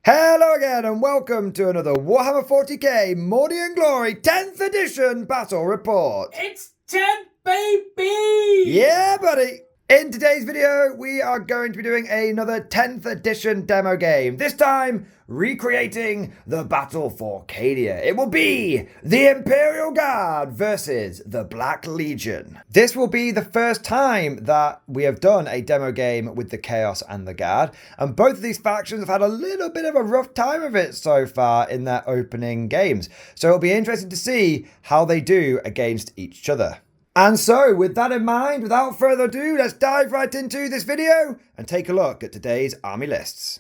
Hello again and welcome to another Warhammer 40k Mordy and Glory 10th edition battle report. It's 10, baby! Yeah, buddy. In today's video, we are going to be doing another 10th edition demo game. This time, recreating the battle for Cadia. It will be the Imperial Guard versus the Black Legion. This will be the first time that we have done a demo game with the Chaos and the Guard, and both of these factions have had a little bit of a rough time of it so far in their opening games. So it'll be interesting to see how they do against each other. And so, with that in mind, without further ado, let's dive right into this video and take a look at today's army lists.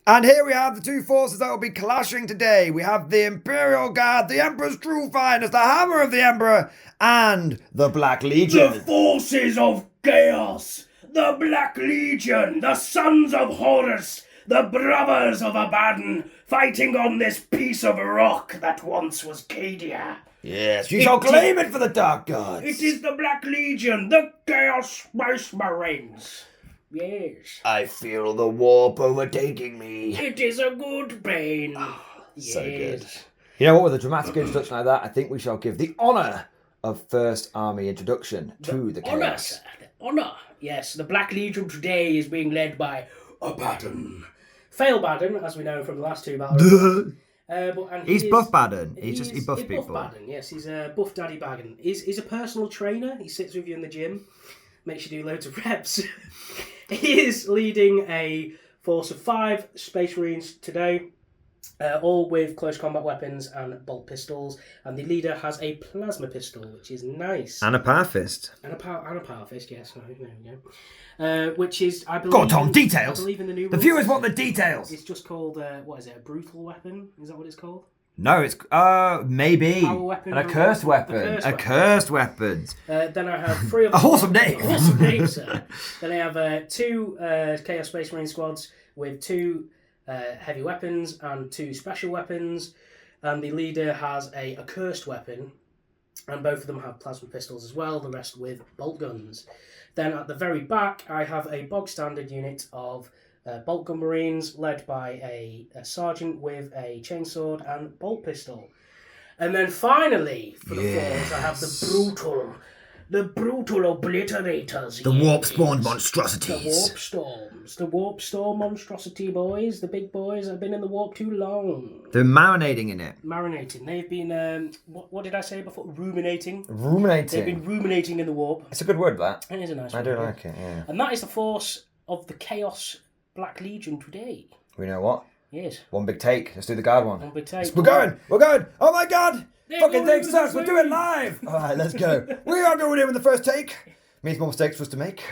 And here we have the two forces that will be clashing today. We have the Imperial Guard, the Emperor's true finest, the Hammer of the Emperor, and the Black Legion. The forces of chaos, the Black Legion, the sons of Horus, the brothers of Abaddon, fighting on this piece of rock that once was Cadia. Yes, you shall claim it for the Dark Gods. It is the Black Legion, the Chaos Space Marines. Yes. I feel the warp overtaking me. It is a good pain. Yes. So good. You know what, with a dramatic introduction like that, I think we shall give the honour of first army introduction to the Honour, Chaos. sir. Honour. Yes, the Black Legion today is being led by Abaddon. Fail Baddon, as we know from the last two battles. He's Buff Baddon. He buffs people. Buff Baddon, yes. He's a Buff Daddy Baggin. He's a personal trainer. He sits with you in the gym, makes you do loads of reps. He is leading a force of 5 Space Marines today, all with close combat weapons and bolt pistols. And the leader has a plasma pistol, which is nice. And a power fist. And a power fist, yes. There we go. Which is, I believe... Go on, Tom, details! I believe in the new The rules, viewers want the details! It's just called, what is it, a brutal weapon? Is that what it's called? No, it's, maybe. Power weapon. A cursed weapon. A cursed weapon. Then I have 3 of... A wholesome name! A wholesome name, sir. Then I have 2 Chaos Space Marine squads with 2 heavy weapons and 2 special weapons. And the leader has a cursed weapon. And both of them have plasma pistols as well, the rest with bolt guns. Then at the very back, I have a bog standard unit of bolt gun marines led by a sergeant with a chainsword and bolt pistol. And then finally, for the force, I have the brutal obliterators. The warp spawned monstrosities. The warp storm monstrosity boys, the big boys that have been in the warp too long. They're marinating in it. Marinating. They've been, what did I say before? Ruminating. Ruminating. They've been ruminating in the warp. It's a good word, that. It is a nice word. I do like it, yeah. And that is the force of the Chaos Black Legion today. We know what? Yes. One big take. Let's do the guard one. One big take. We're going! Oh my god! Fucking thing going sucks, with we'll do it live! Alright, let's go. We are going in with the first take. Means more mistakes for us to make.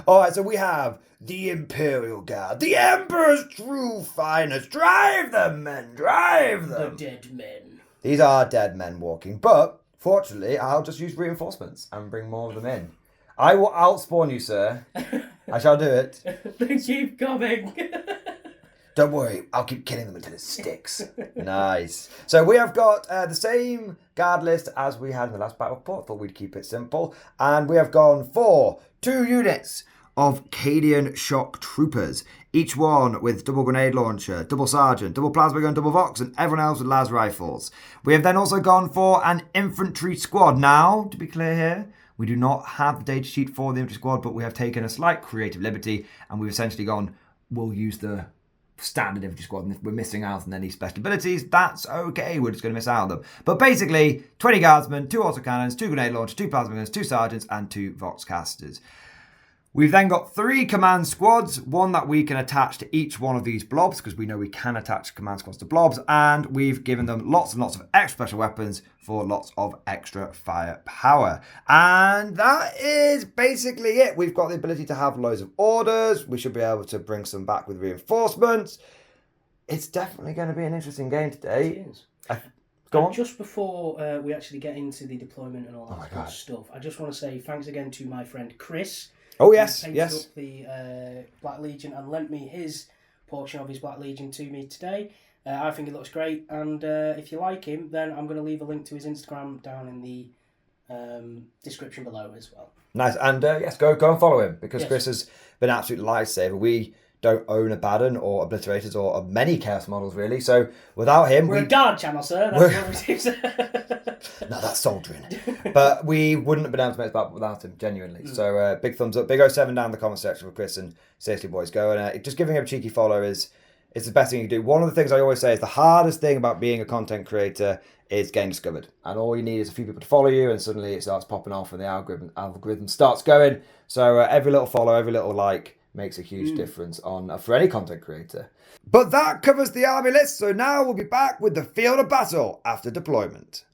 Alright, so we have the Imperial Guard, the Emperor's true finest. Drive them, men, drive them! The dead men. These are dead men walking, but fortunately, I'll just use reinforcements and bring more of them in. I will outspawn you, sir. I shall do it. They keep coming. Don't worry, I'll keep killing them until it sticks. Nice. So we have got the same guard list as we had in the last battle report. Thought we'd keep it simple. And we have gone for 2 units of Cadian shock troopers. Each one with double grenade launcher, double sergeant, double plasma gun, double vox, and everyone else with las rifles. We have then also gone for an infantry squad. Now, to be clear here, we do not have the data sheet for the infantry squad, but we have taken a slight creative liberty, and we've essentially gone, we'll use the standard infantry squad, and if we're missing out on any special abilities, that's okay, we're just going to miss out on them. But basically, 20 guardsmen, 2 autocannons, 2 grenade launchers, 2 plasma gunners, 2 sergeants, and 2 vox casters. We've then got 3 command squads, one that we can attach to each one of these blobs, because we know we can attach command squads to blobs, and we've given them lots and lots of extra special weapons for lots of extra firepower. And that is basically it. We've got the ability to have loads of orders. We should be able to bring some back with reinforcements. It's definitely going to be an interesting game today. It is. Go on. Just before we actually get into the deployment and all that God. stuff, I just want to say thanks again to my friend Chris. Oh, yes, who yes. painted up the Black Legion and lent me his portion of his Black Legion to me today. I think it looks great, and if you like him, then I'm going to leave a link to his Instagram down in the description below as well. Nice. And yes, go and follow him, because Yes. Chris has been an absolute lifesaver. We don't own Abaddon or Obliterators or many Chaos models, really. So without him... We're a guard channel, sir. That's what we do. No, that's soldiering. But we wouldn't have been able to make this without him, genuinely. So big thumbs up. Big 07 down in the comment section for Chris, and seriously, boys, go and just giving him a cheeky follow is the best thing you can do. One of the things I always say is the hardest thing about being a content creator is getting discovered. And all you need is a few people to follow you, and suddenly it starts popping off and the algorithm starts going. So every little follow, every little like makes a huge difference for any content creator. But that covers the army list, so now we'll be back with the field of battle after deployment.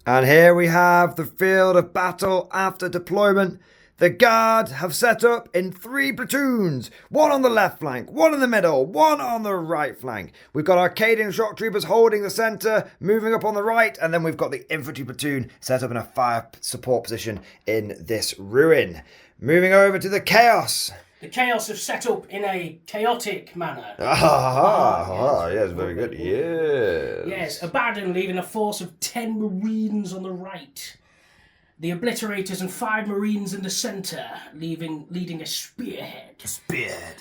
And here we have the field of battle after deployment. The Guard have set up in 3 platoons. 1 on the left flank, 1 in the middle, 1 on the right flank. We've got Arcadian shock troopers holding the centre, moving up on the right, and then we've got the infantry platoon set up in a fire support position in this ruin. Moving over to the Chaos. The Chaos have set up in a chaotic manner. Yes, very good. Yes. Yes, Abaddon leaving a force of 10 Marines on the right. The Obliterators and 5 Marines in the centre, leading a spearhead.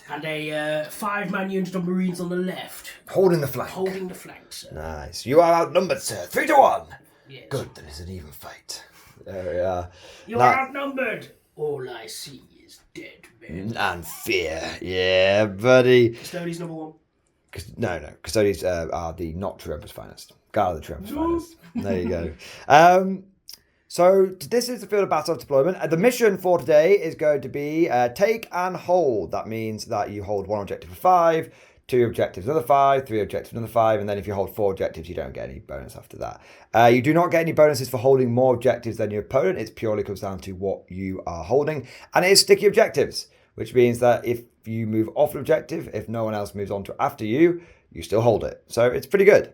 And a 5-man unit of Marines on the left. Holding the flank. Holding the flanks. Nice. You are outnumbered, sir. 3-1. Yes. Good, that is an even fight. There we are. You are outnumbered. All I see is dead men. And fear. Yeah, buddy. Custodies number 1. No. Custodies are the not Trumper's finest. Guard of the Trumper's finest. There you go. So this is the field of battle deployment. The mission for today is going to be take and hold. That means that you hold 1 objective for 5, 2 objectives another 5, 3 objectives another 5, and then if you hold 4 objectives, you don't get any bonus after that. You do not get any bonuses for holding more objectives than your opponent. It purely comes down to what you are holding, and it is sticky objectives, which means that if you move off an objective, if no one else moves on to after you, you still hold it. So it's pretty good.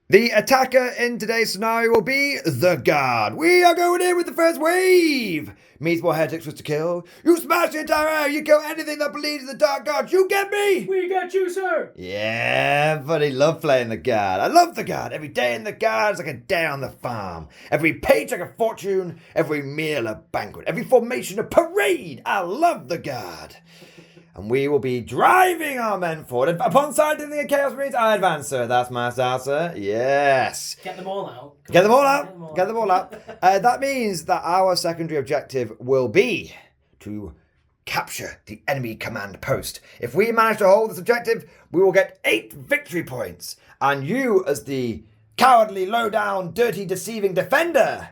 The attacker in today's scenario will be the Guard. We are going in with the first wave. Means more heretics was to kill. You smash the entire area. You kill anything that believes in the Dark Gods. You get me? We get you, sir. Yeah, buddy, love playing the Guard. I love the Guard. Every day in the Guard is like a day on the farm. Every page like a fortune. Every meal a banquet. Every formation a parade. I love the Guard. And we will be driving our men forward. Upon sighting the Chaos Marines, I advance, sir. That's my style, sir. Yes. Get them all out. Get them all out. That means that our secondary objective will be to capture the enemy command post. If we manage to hold this objective, we will get 8 victory points. And you, as the cowardly, low-down, dirty, deceiving defender,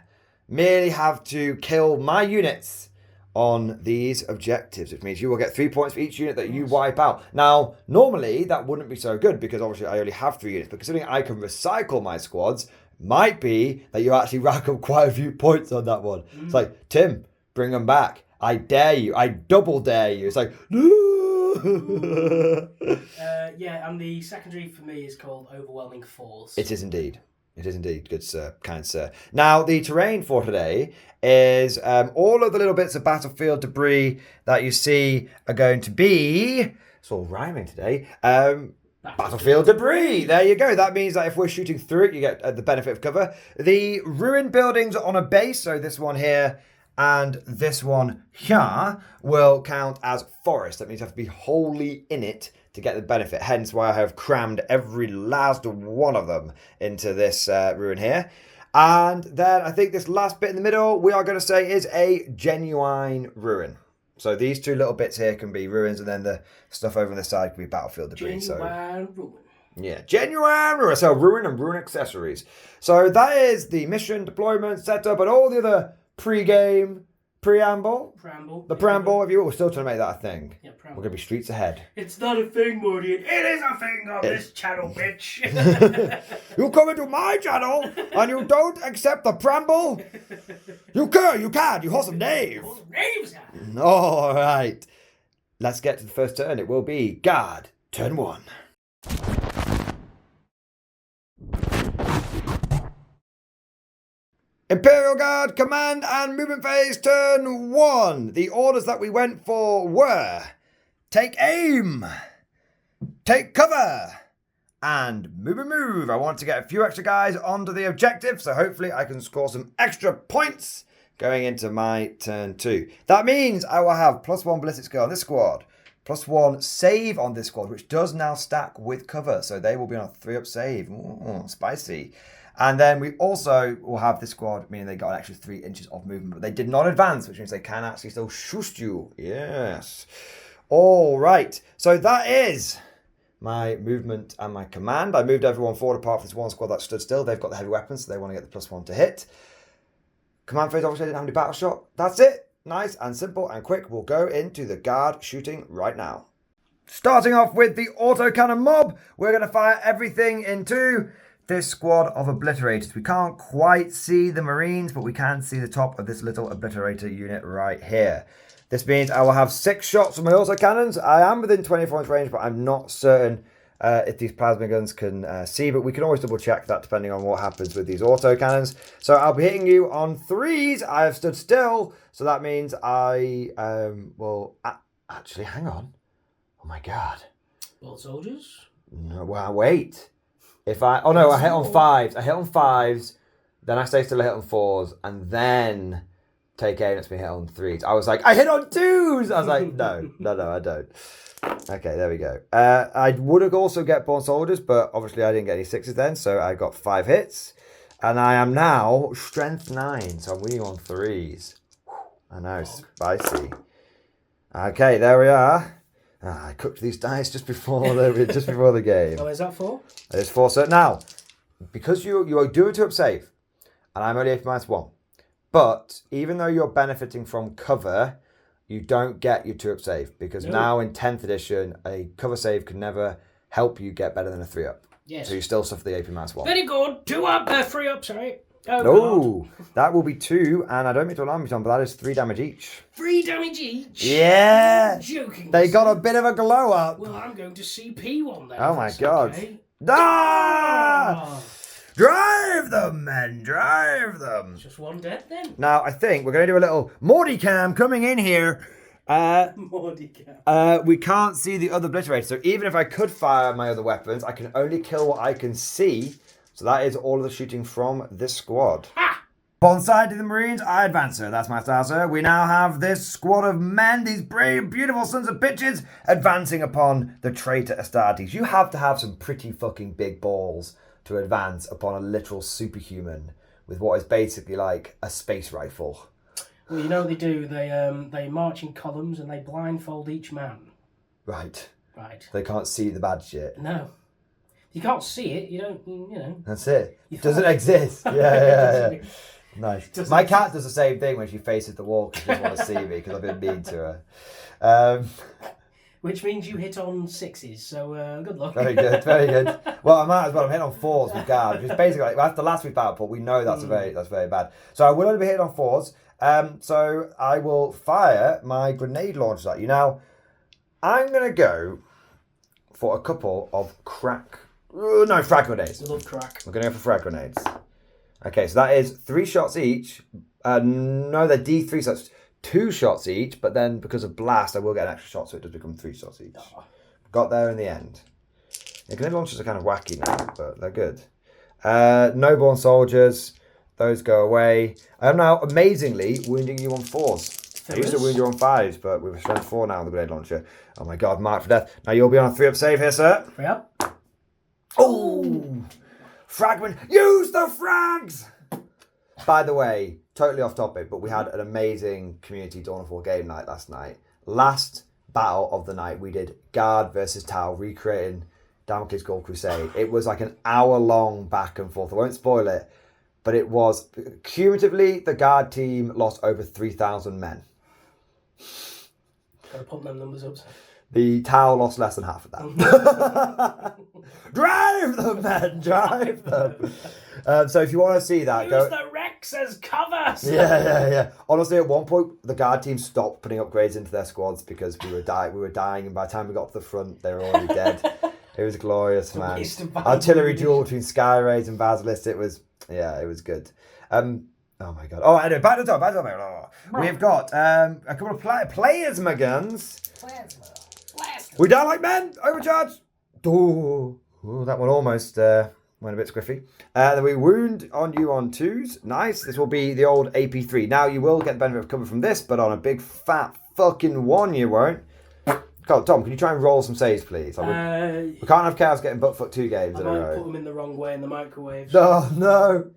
merely have to kill my units on these objectives, which means you will get 3 points for each unit that you wipe out. Now, normally that wouldn't be so good because obviously I only have 3 units, but considering I can recycle my squads, might be that you actually rack up quite a few points on that one. It's like, Tim, bring them back. I dare you. I double dare you. It's like, no. Yeah, and the secondary for me is called Overwhelming Force. It is indeed. It is indeed, good sir, kind sir. Now, the terrain for today is all of the little bits of battlefield debris that you see are going to be, it's all rhyming today, battlefield debris. There you go. That means that if we're shooting through it, you get the benefit of cover. The ruined buildings on a base, so this one here and this one here, will count as forest. That means you have to be wholly in it to get the benefit, hence why I have crammed every last one of them into this ruin here. And then I think this last bit in the middle, we are going to say is a genuine ruin. So these 2 little bits here can be ruins, and then the stuff over on the side can be battlefield debris. Genuine ruin. Yeah, genuine ruin. So ruin and ruin accessories. So that is the mission, deployment, setup, and all the other pre-game preamble. The preamble, if you were still trying to make that a thing. Yeah, preamble. We're going to be streets ahead. It's not a thing, Morty. It is a thing on this channel, bitch. You come into my channel and you don't accept the preamble? You can, you wholesome knave. All right. Let's get to the first turn. It will be Guard, turn 1. Imperial Guard, command and movement phase, turn 1. The orders that we went for were: take aim, take cover, And move. I want to get a few extra guys onto the objective, so hopefully I can score some extra points going into my turn 2. That means I will have +1 ballistic skill on this squad, +1 save on this squad, which does now stack with cover, so they will be on a 3-up save. Ooh, spicy. And then we also will have this squad, meaning they got an extra 3 inches of movement, but they did not advance, which means they can actually still shoot you. Yes. All right. So that is my movement and my command. I moved everyone forward apart from this one squad that stood still. They've got the heavy weapons, so they want to get the +1 to hit. Command phase, obviously I didn't have any battle shot. That's it. Nice and simple and quick. We'll go into the guard shooting right now. Starting off with the autocannon mob, we're going to fire everything into this squad of obliterators. We can't quite see the Marines, but we can see the top of this little obliterator unit right here. This means I will have 6 shots from my autocannons. I am within 24 inch range, but I'm not certain if these plasma guns can see, but we can always double check that depending on what happens with these autocannons. So I'll be hitting you on 3s. I have stood still, so that means I will... actually, hang on. Oh my god. Bolt soldiers? No, well, wait. If I... Oh no, I hit on 5s. I hit on 5s, then I stay still, I hit on 4s, and then... take aim, it's me hit on 3s. I was like, I hit on 2s! I was like, no, I don't. Okay, there we go. I would have also get Born Soldiers, but obviously I didn't get any 6s then, so I got 5 hits. And I am now strength 9, so I'm winning on 3s. I know, spicy. Okay, there we are. I cooked these dice just before the game. So is that 4? It is 4. So now, because you are doing 2-up save, and I'm only AP-1, but even though you're benefiting from cover, you don't get your 2-up save. Because now in 10th edition, a cover save can never help you get better than a 3-up. Yes. So you still suffer the AP-1. Very good. 2-up, 3-up, sorry. Oh, that will be 2, and I don't mean to alarm you, Tom, but that is 3 damage each. 3 damage each? Yeah! Joking. They got a bit of a glow up. Well, I'm going to CP one then. Oh my god. Okay. Ah! Drive them, men, drive them. Just one dead then. Now, I think we're going to do a little Mordy cam coming in here. Mordy cam. We can't see the other obliterator, so even if I could fire my other weapons, I can only kill what I can see. So that is all of the shooting from this squad. Ha! On side of the Marines, I advance, sir. That's my style, sir. We now have this squad of men, these brave, beautiful sons of bitches, advancing upon the traitor Astartes. You have to have some pretty fucking big balls to advance upon a literal superhuman with what is basically like a space rifle. Well, you know what they do? They march in columns and they blindfold each man. Right. Right. They can't see the bad shit. No. You can't see it, you don't, you know. That's it. It doesn't exist. Yeah. Nice. My cat does the same thing when she faces the wall because she doesn't want to see me because I've been mean to her. Which means you hit on 6s, so good luck. Very good, very good. Well, I might as well. I'm hitting on 4s with guard, which is basically like after the last week battle port, we know that's very bad. So I will only be hitting on 4s. So I will fire my grenade launchers at you. Now, I'm gonna go for a couple of frag grenades. Love crack. I'm gonna go for frag grenades. Okay, so that is 3 shots each. No, they're D3, so that's 2 shots each, but then because of blast, I will get an extra shot, so it does become 3 shots each. Oh. Got there in the end. The grenade launchers are kind of wacky now, but they're good. No-born soldiers, those go away. I am now amazingly wounding you on 4s. I used to wound you on 5s, but we've strength 4 now with the grenade launcher. Oh my god, mark for death. Now you'll be on a 3-up save here, sir. 3-up. Oh! Fragment. Use the frags! By the way, totally off topic, but we had an amazing community Dawn of War game night last night. Last battle of the night, we did Guard versus Tau, recreating Damocles Gold Crusade. It was like an hour-long back and forth. I won't spoil it, but it was... Cumulatively, the Guard team lost over 3,000 men. Gotta pump them numbers up. The Tau lost less than half of that. Drive them, men! Drive them! So if you want to see that, use the Rex as cover! Yeah. Honestly, at one point, the Guard team stopped putting upgrades into their squads because we were dying, and by the time we got to the front, they were already dead. It was glorious, man. Artillery duel between Sky Rays and Basilisk. It was good. Oh my god. Oh, anyway, back to the top. We've got a couple of plasma guns. We down like men. Overcharge. Oh, Ooh, that one almost went a bit squiffy. Then we wound on you on 2s. Nice. This will be the old AP3. Now, you will get the benefit of cover from this, but on a big fat fucking 1 you won't. Tom, can you try and roll some saves, please? We can't have Chaos getting butt-foot 2 games in a row. I might put them in the wrong way in the microwave. Oh, no.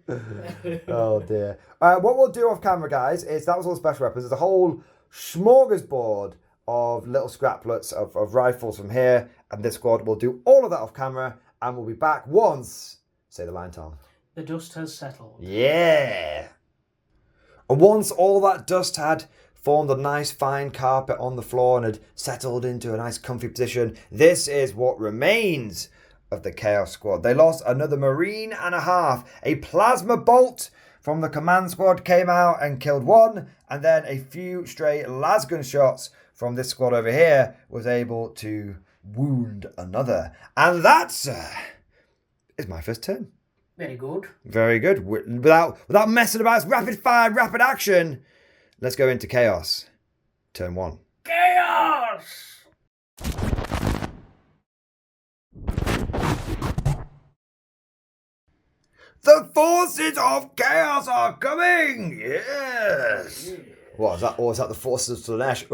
Oh, dear. What we'll do off camera, guys, is that was all special weapons. There's a whole smorgasbord of little scraplets of rifles from here. And this squad will do all of that off camera. And we'll be back once. Say the line, Tom. The dust has settled. Yeah. And once all that dust had formed a nice fine carpet on the floor and had settled into a nice comfy position, this is what remains of the Chaos Squad. They lost another Marine and a half. A plasma bolt from the command squad came out and killed 1, and then a few stray lasgun shots from this squad over here was able to wound another. And that, sir, is my first turn. Very good. Very good. Without messing about, it's rapid fire, rapid action. Let's go into Chaos. Turn 1. Chaos! The forces of Chaos are coming! Yes! Yeah. What is that? Or is that the forces of Slanesh?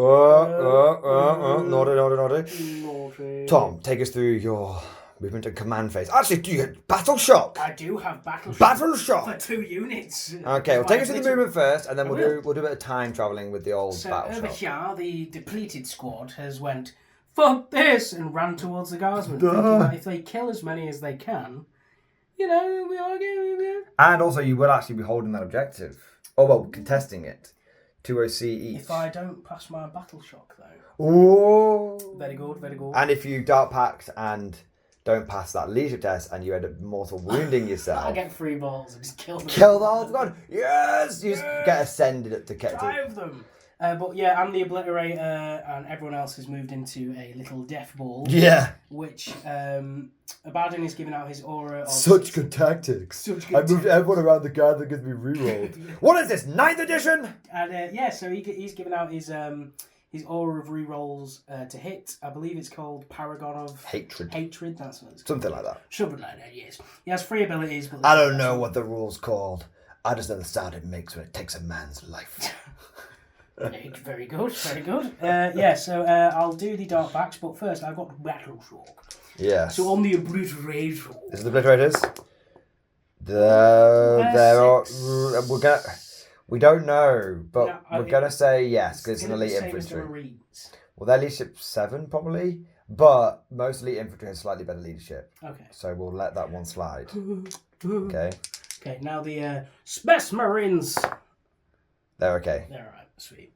Naughty. Tom, take us through your movement and command phase. Actually, do you get Battle Shock? I do have Battle Shock. Battle Shock! For 2 units. Okay, we'll take us through the movement first, and then we'll do a bit of time travelling with the old Battle Shock. So over here, the depleted squad has went, fuck this, and ran towards the guardsmen, thinking that if they kill as many as they can, you know, we are getting... And also, you will actually be holding that objective. Oh, well, contesting it. 2OC each. If I don't pass my Battle Shock, though. Oh. Very good, very good. And if you dart packed and don't pass that leadership test and you end up mortal wounding yourself. I get 3 balls and just kill them. Kill the whole squad. Yes! You just get ascended up to Drive them. But yeah, I'm the Obliterator, and everyone else has moved into a little death ball. Yeah. Which Abaddon is giving out his aura of... Such good tactics. I moved everyone around the guard that gives me rerolled. What is this, 9th edition? And yeah, so he's giving out his aura of rerolls to hit. I believe it's called Paragon of... Hatred. Hatred, that's what it's called. Something like that. Something like that, yes. He has 3 abilities. But I don't know what the rule's called. I just know the sound it makes when it takes a man's life. Very good, very good. Yeah, so I'll do the dark backs, but first I've got Battle Shock. Yes. So on the Obliterator. Is it the Obliterators? There are. We don't know, but we're gonna say yes because it's an elite infantry. Well, their leadership 7 probably, but most elite infantry has slightly better leadership. Okay. So we'll let that one slide. Okay. Okay. Now the Space Marines. They're okay. They're alright. Sweet.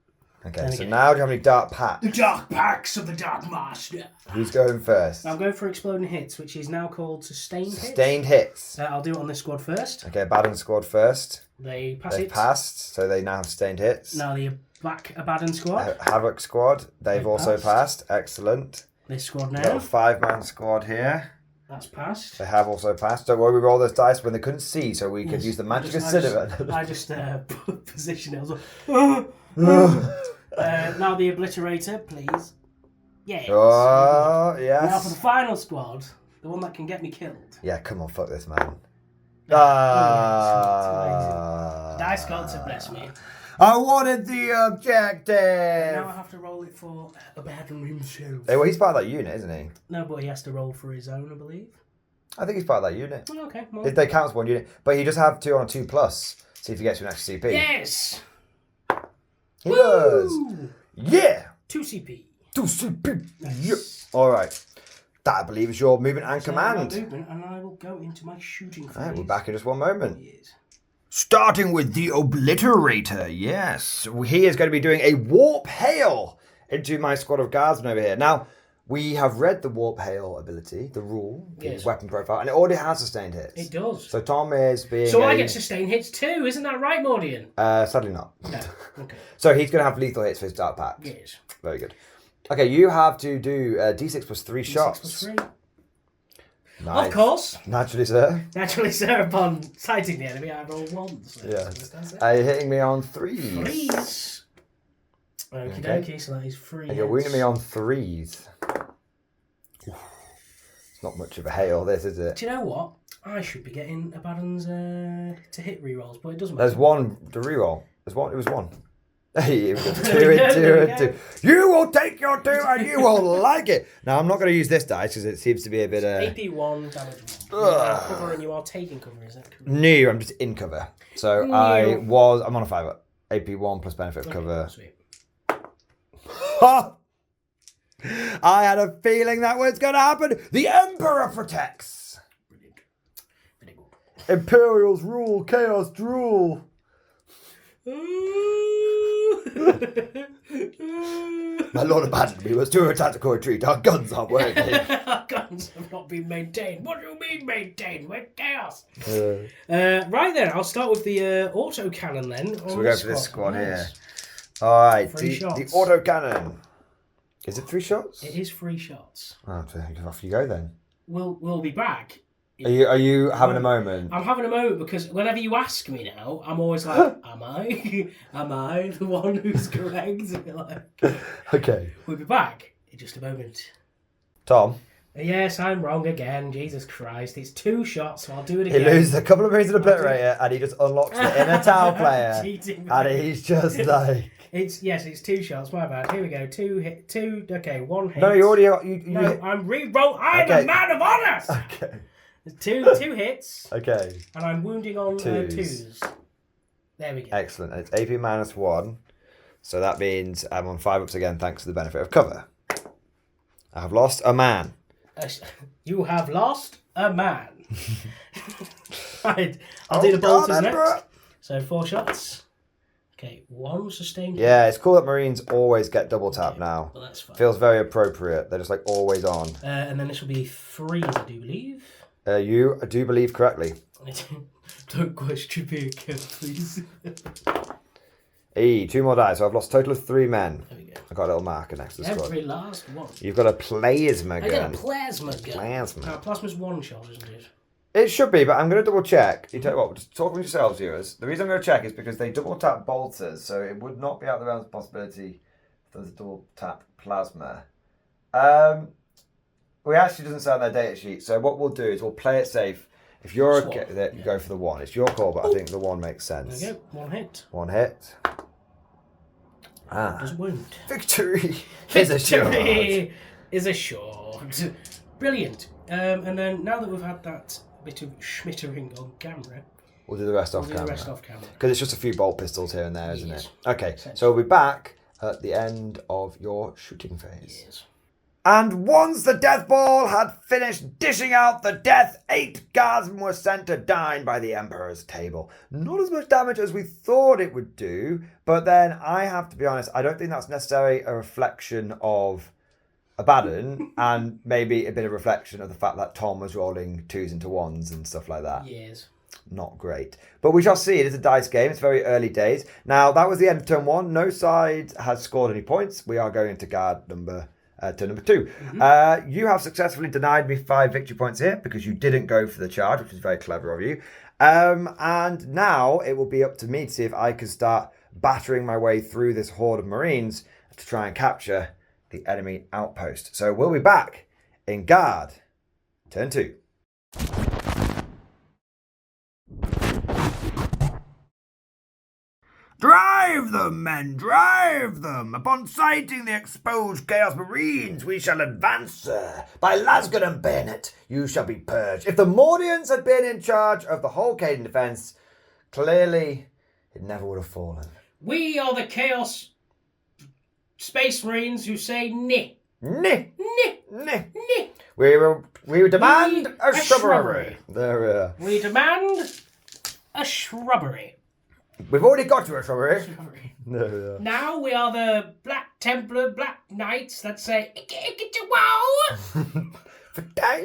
Okay, so now do you have any dark packs? The dark packs of the Dark Master. Who's going first? I'm going for exploding hits, which is now called sustained hits. Sustained hits. I'll do it on this squad first. Okay, Abaddon squad first. They've passed, so they now have sustained hits. Now the back Abaddon squad. Havoc squad, they've also passed. Excellent. This squad now. Little 5-man squad here. That's passed. They have also passed. Don't worry, we roll those dice when they couldn't see, so we could use the magic of cinnamon. I just position it. I was like, now the Obliterator, please. Yes. Oh, yes. Now for the final squad, the one that can get me killed. Yeah, come on, fuck this, man. Dice gods have blessed me. I wanted the objective. Now I have to roll it for Abaddon himself. Hey, well, he's part of that unit, isn't he? No, but he has to roll for his own, I believe. I think he's part of that unit. Oh, okay. Well. They count as one unit, but he does have 2 on a 2+. See if he gets to an extra CP. Yes. He does. Yeah. 2 CP. 2 CP. Nice. Yeah. All right. That, I believe, is your movement and command. Movement, and I will go into my shooting phase. All right, we're back in just one moment. Yes. Starting with the Obliterator, yes. He is going to be doing a Warp Hail into my squad of guardsmen over here. Now, we have read the Warp Hail ability, the rule, the weapon profile, and it already has sustained hits. It does. So Tom is being So I get sustained hits too, isn't that right, Mordian? Sadly not. No. Okay. So he's going to have lethal hits for his dark packs. Yes. Very good. Okay, you have to do D6 plus 3 shots. D6 plus 3. Nice. Of course. Naturally, sir. Naturally, sir, upon sighting the enemy, I roll 1s. So yes. You're hitting me on 3s. 3s. Okie dokie, so that is 3 And you're wounding me on 3s. Not much of a hail, this, is it? Do you know what? I should be getting Abaddon's to hit rerolls, but it doesn't matter. There's one to reroll. It was one. Hey, it was 2 and 2. You will take your 2 and you will like it. Now, I'm not going to use this dice because it seems to be a bit... AP1, damage 1. You are cover and you are taking cover, is that correct? No, I'm just in cover. So I'm on a 5. AP1 plus benefit of cover. Sweet. I had a feeling that was going to happen. The Emperor protects. Brilliant. Very good. Imperials rule, chaos rule. My Lord abandoned me. Was to a tactical retreat. Our guns aren't working. Our guns have not been maintained. What do you mean maintained? We're chaos. Right then, I'll start with the autocannon then. So we go for this squad here. All right, the autocannon. Is it 3 shots? It is 3 shots. Oh, off you go then. We'll be back. Are you having a moment? I'm having a moment because whenever you ask me now, I'm always like, am I the one who's correct? Like, okay. We'll be back in just a moment. Tom? Yes, I'm wrong again. Jesus Christ. It's 2 shots, so I'll do it again. He loses a couple of moves in obliterator and he just unlocks the inner tower player. Cheating. And he's just like... It's 2 shots, my bad. Here we go. 2, okay, 1 hit. No, you already... I'm re-roll. I'm a man of honour! Okay. 2 hits. Okay. And I'm wounding on 2s. There we go. Excellent. It's AP -1. So that means I'm on 5 ups again thanks to the benefit of cover. I have lost a man. You have lost a man. Right. I'll do the bolters next. So 4 shots. Okay, 1 sustained. Yeah, it's cool that Marines always get double tap now. Well, that's fine. Feels very appropriate. They're just like always on. And then this will be 3, I do believe. You do believe correctly. Don't question me again, please. 2 more dice. So I've lost a total of 3 men. There we go. I've got a little marker next to the squad. Every last one. You've got a plasma gun. I got a plasma gun. Plasma. Now, plasma's 1 shot, isn't it? It should be, but I'm going to double check. You tell you what, just talk with yourselves, viewers. The reason I'm going to check is because they double tap bolters, so it would not be out of the realms of possibility if there's a double tap plasma. We actually doesn't say on their data sheet, so what we'll do is we'll play it safe. If you're okay with it, you go for the 1. It's your call, but I think the 1 makes sense. There we go. 1 hit. 1 hit. Does wound. Victory is assured. Is assured. Brilliant. And then now that we've had that bit of schmittering on camera, we'll do the rest off camera. Because it's just a few bolt pistols here and there, isn't it? Okay, so we'll be back at the end of your shooting phase. Yes. And once the death ball had finished dishing out the death, 8 guardsmen were sent to dine by the Emperor's table. Not as much damage as we thought it would do, but then I have to be honest, I don't think that's necessarily a reflection of Abaddon and maybe a bit of reflection of the fact that Tom was rolling 2s into 1s and stuff like that. Yes. Not great. But we shall see. It is a dice game. It's very early days. Now, that was the end of turn 1. No side has scored any points. We are going to guard number 2. Mm-hmm. You have successfully denied me 5 victory points here because you didn't go for the charge, which is very clever of you. And now it will be up to me to see if I can start battering my way through this horde of Marines to try and capture the enemy outpost. So we'll be back in guard turn 2. Drive them, men, drive them! Upon sighting the exposed Chaos Marines, we shall advance, sir. By Lasgun and bayonet, you shall be purged. If the Mordians had been in charge of the whole Caden defence, clearly it never would have fallen. We are the Chaos Space Marines who say "Ni." Ni. Ni. Ni. Ni. We demand a shrubbery. There we demand a shrubbery. We've already got to a shrubbery. No. Now we are the Black Templar, Black Knights that say wow. Dang.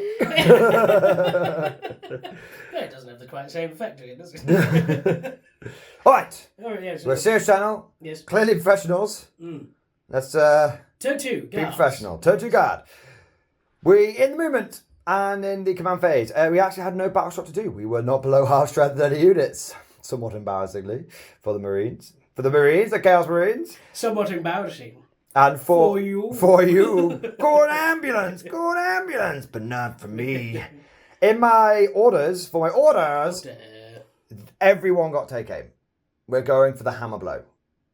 It doesn't have the quite same effect, does it? All right. Yes. We're a serious channel. Yes. Clearly professionals. Let's turn 2. Be professional. Turn 2 guard. We in the movement and in the command phase. We actually had no battle shot to do. We were not below half strength in any units. Somewhat embarrassingly for the Marines. For the Marines, the Chaos Marines. Somewhat embarrassing. And For you. Go an ambulance, but not for me. For my orders, everyone got take aim. We're going for the hammer blow.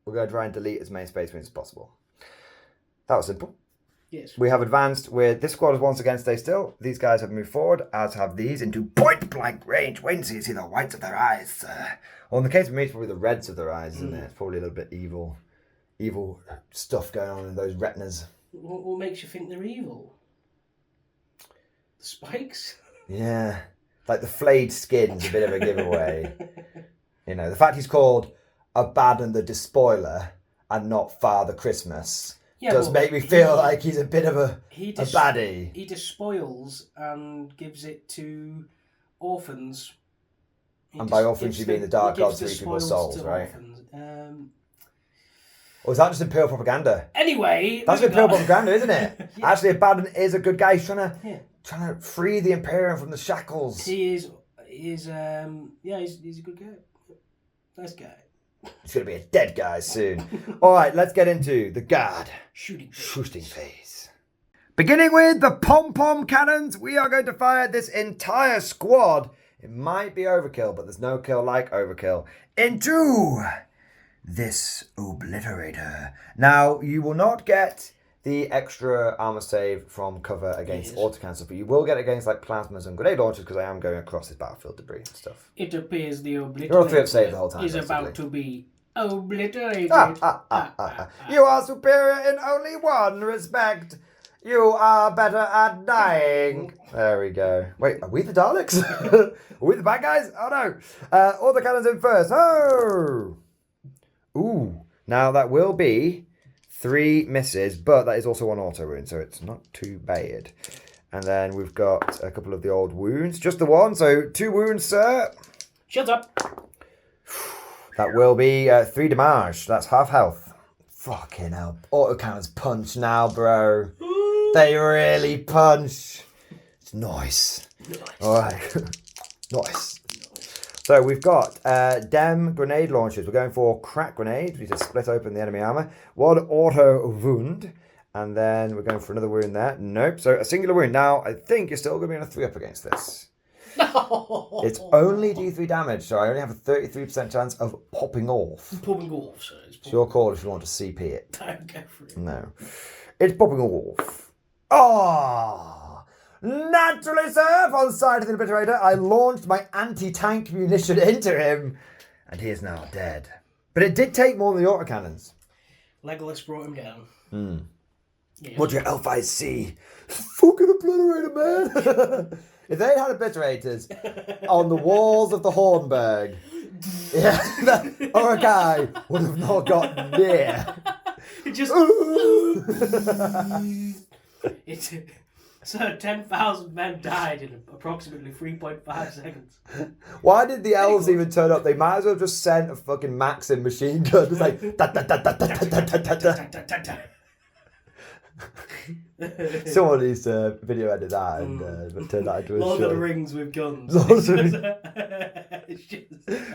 We're going to try and delete as many space marines as possible. That was simple. Yes. We have advanced with this squad is once again stay still. These guys have moved forward, as have these, into point blank range. Wait until you see the whites of their eyes. Well, in the case of me, it's probably the reds of their eyes, isn't it? It's probably a little bit evil stuff going on in those retinas. What makes you think they're evil? The spikes? Yeah. Like the flayed skin's a bit of a giveaway. You know, the fact he's called Abaddon the Despoiler and not Father Christmas does make me feel like he's a bit of a baddie. He despoils and gives it to orphans. And by orphans you mean the dark gods who eat people's souls, right? Or is that just imperial propaganda? Anyway, that's imperial propaganda, isn't it? Yeah. Actually, Abaddon is a good guy. He's trying to free the Imperium from the shackles. He's a good guy. Nice guy. He's going to be a dead guy soon. All right, let's get into the guard shooting phase. Beginning with the pom-pom cannons, we are going to fire this entire squad. It might be overkill, but there's no kill like overkill. Into this obliterator. Now, you will not get the extra armor save from cover against auto cancel, but you will get against like plasmas and grenade launchers because I am going across this battlefield debris and stuff. It appears the obliterator You're all 3 up save the whole time, is about to be obliterated. You are superior in only one respect. You are better at dying. There we go. Wait, are we the Daleks? Are we the bad guys? Oh no. All the cannons in first. Oh! Ooh. Now that will be 3 misses, but that is also 1 auto wound, so it's not too bad. And then we've got a couple of the old wounds. Just the 1, so 2 wounds, sir. Shut up. That will be 3 damage. That's half health. Fucking hell. Autocannons punch now, bro. They really punch. It's nice. Alright. Nice. So we've got Dem grenade launchers. We're going for crack grenade. We just split open the enemy armor. 1 auto wound. And then we're going for another wound there. Nope. So a singular wound. Now, I think you're still going to be on a 3 up against this. No. It's only D3 damage, so I only have a 33% chance of popping off. Popping off, so it's your call if you want to CP it. Don't go for it. No. It's popping off. Ah! Naturally, sir, on the side of the obliterator, I launched my anti-tank munition into him, and he is now dead. But it did take more than the autocannons. Legolas brought him down. Yeah. What do your elf eyes see? Fucking obliterator, man! If they had obliterators on the walls of the Hornburg, our guy would have not got near. It just... So 10,000 men died in approximately 3.5 seconds. Why did the elves even turn up? They might as well have just sent a fucking Maxim machine gun. It's like... Someone needs to video edit that and turn that into a Lord show. of the Rings with guns.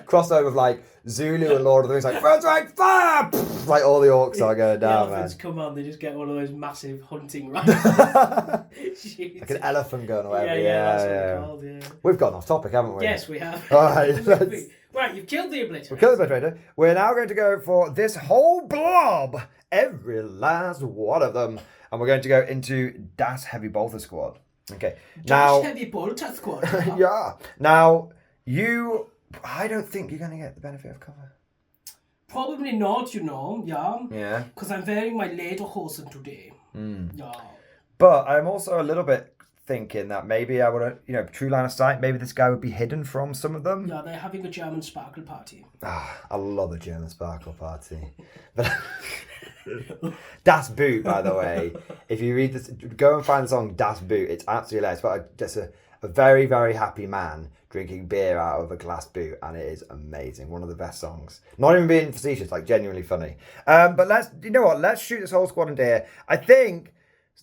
Crossover of like Zulu and Lord of the Rings, like first right fire, like all the orcs are going down. The elephants man. come on, they just get one of those massive hunting rifles. Like an elephant gun or whatever. That's what they're called, yeah. We've gone off topic, haven't we? Yes, we have. All right, right, you've killed the obliterator. We've killed the obliterator. We're now going to go for this whole blob, every last one of them. And we're going to go into Das Heavy Bolter Squad. Okay. Das Heavy Bolter Squad. Yeah. Now, I don't think you're going to get the benefit of cover. Probably not, yeah. Yeah. Because I'm wearing my lederhosen today. Yeah. But I'm also a little bit thinking that maybe I would have, true line of sight, maybe this guy would be hidden from some of them. Yeah, they're having a German sparkle party. I love a German sparkle party. But Das Boot, by the way. If you read this, go and find the song Das Boot. It's absolutely hilarious. But just a very, very happy man drinking beer out of a glass boot, and it is amazing. One of the best songs. Not even being facetious, like genuinely funny. But let's shoot this whole squad into here. I think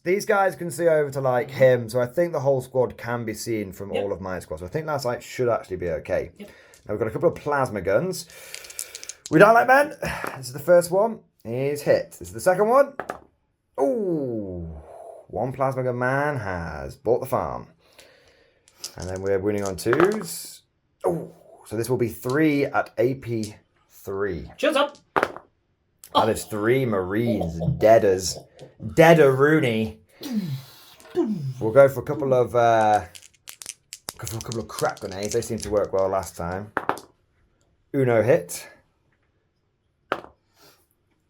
these guys can see over to like him, so I think the whole squad can be seen from all of my squad. So I think that site should actually be okay. Yep. Now we've got a couple of plasma guns. We don't like men. This is the first one. He's hit. This is the second one. Oh, one plasma gun man has bought the farm. And then we're winning on 2s. Oh, so this will be 3 at AP3. Shut up! That is 3 Marines, deaders. Deader Rooney. We'll go for a couple of crack grenades. They seemed to work well last time. Uno hit.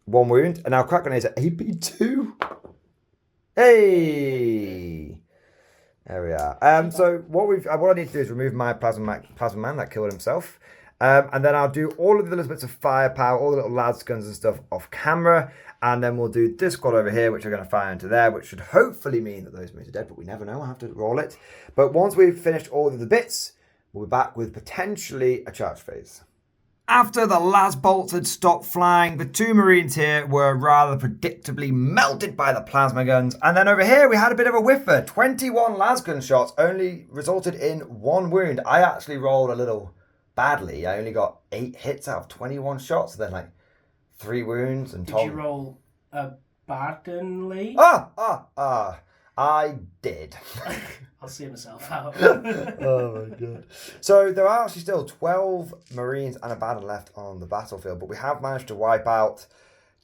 1 wound. And now crack grenades at AP2. Hey! There we are. So what I need to do is remove my plasma man that killed himself. And then I'll do all of the little bits of firepower, all the little lads guns and stuff off camera. And then we'll do this squad over here, which are going to fire into there, which should hopefully mean that those Marines are dead, but we never know. I'll have to roll it. But once we've finished all of the bits, we'll be back with potentially a charge phase. After the last bolts had stopped flying, the 2 Marines here were rather predictably melted by the plasma guns. And then over here, we had a bit of a whiffer. 21 lasgun shots only resulted in 1 wound. I actually rolled a little badly. I only got 8 hits out of 21 shots. So then like 3 wounds. And Did you roll badly? I did. I'll see myself out. Oh my god. So there are actually still 12 Marines and a Baden left on the battlefield, but we have managed to wipe out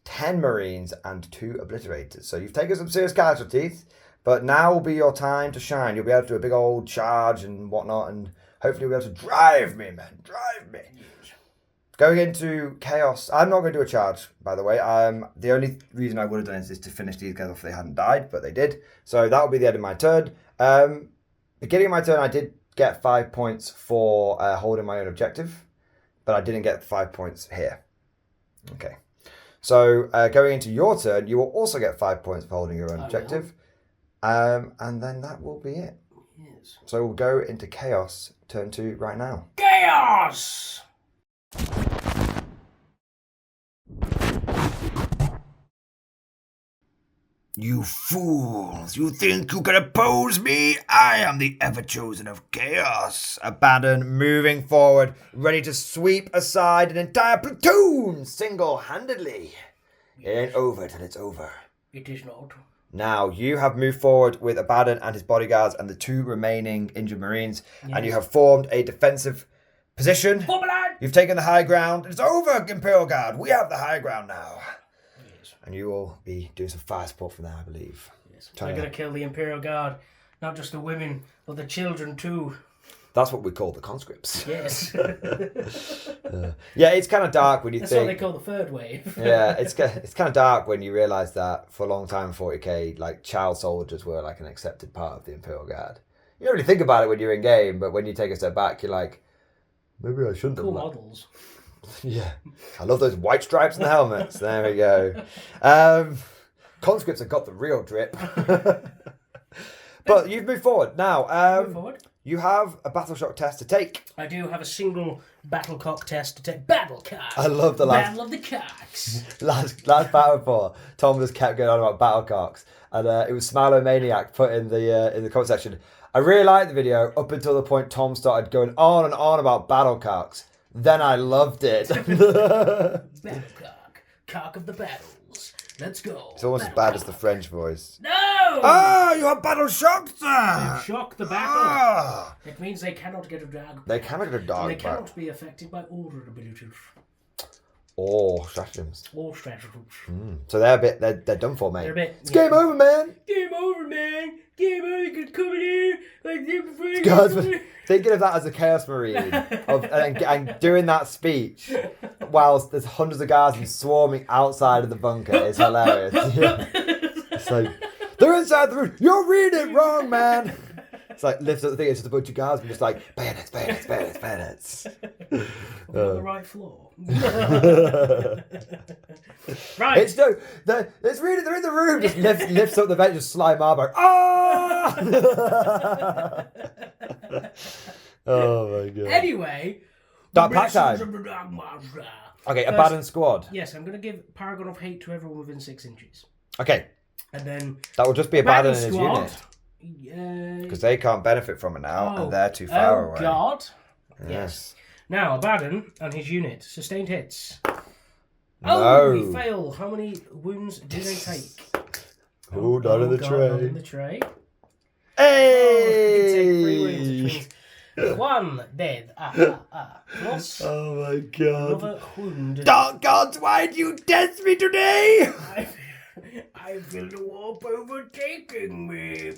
10 Marines and 2 obliterators. So you've taken some serious casualties, but now will be your time to shine. You'll be able to do a big old charge and whatnot, and hopefully you'll be able to drive me, man. Drive me. Going into Chaos, I'm not going to do a charge, by the way. The only reason I would have done is to finish these guys off if they hadn't died, but they did. So that will be the end of my turn. Beginning of my turn, I did get 5 points for holding my own objective, but I didn't get 5 points here. Okay. So going into your turn, you will also get 5 points for holding your own objective. And then that will be it. Yes. So we'll go into Chaos, turn 2 right now. Chaos! You fools! You think you can oppose me? I am the ever-chosen of Chaos. Abaddon moving forward, ready to sweep aside an entire platoon single-handedly. It ain't over till it's over. It is not. Now, you have moved forward with Abaddon and his bodyguards and the 2 remaining injured Marines, and you have formed a defensive position. You've taken the high ground. It's over, Imperial Guard. We have the high ground now. Yes. And you will be doing some fire support from there, I believe. Yes. They're going to kill the Imperial Guard. Not just the women, but the children too. That's what we call the conscripts. Yes. Yeah, it's kind of dark when you That's think... what they call the third wave. Yeah, it's kind of dark when you realise that for a long time in 40k, like, child soldiers were like an accepted part of the Imperial Guard. You don't really think about it when you're in game, but when you take a step back, you're like, maybe I shouldn't have. Cool models. Yeah. I love those white stripes in the helmets. There we go. Conscripts have got the real drip. But you've moved forward. Now, Move forward. You have a battle shock test to take. I do have a single battle cock test to take. Battle cock. I love the last... Battle of the cocks. last battle report, Tom just kept going on about battle cocks. And it was Smilo Maniac put in the comment section. I really liked the video up until the point Tom started going on and on about battle cocks. Then I loved it. Battle cock. Cock of the battles. Let's go. It's almost as bad as the French voice. No! Ah, you have battle shocked, sir! You shock the battle. Ah. It means they cannot get a dog. They cannot get a dog. They cannot be affected by order abilities. Or stratagems. Or stratagems. So they're done for, mate. They're a bit, it's game over, man. Game over, man. Game over. You could come in here like this. Guys, thinking of that as a Chaos Marine and doing that speech whilst there's hundreds of guards swarming outside of the bunker is hilarious. It's like, they're inside the room. You're reading it wrong, man. It's like, lifts up the thing, it's just a bunch of guards, and just like, bayonets, bayonets, bayonets, bayonets. We're on the right floor. Right. It's no, it's really, they're in the room. Just lifts up the bench, just slime armor. Ah! Oh my god. Anyway. Dark Pack time. Okay, Abaddon squad. Yes, I'm going to give Paragon of Hate to everyone within 6 inches. Okay. And then... that will just be Abaddon and his squad, unit. Because they can't benefit from it now, and they're too far away. Oh, God. Yes. Now, Abaddon and his unit. Sustained hits. No. Oh, we fail. How many wounds do they take? Oh, not in the God, tray. not in the tray. Hey! You take 3 wounds, which means 1 dead. Plus Oh my god. another wound. Dark gods, why do you test me today? I feel the warp overtaking me.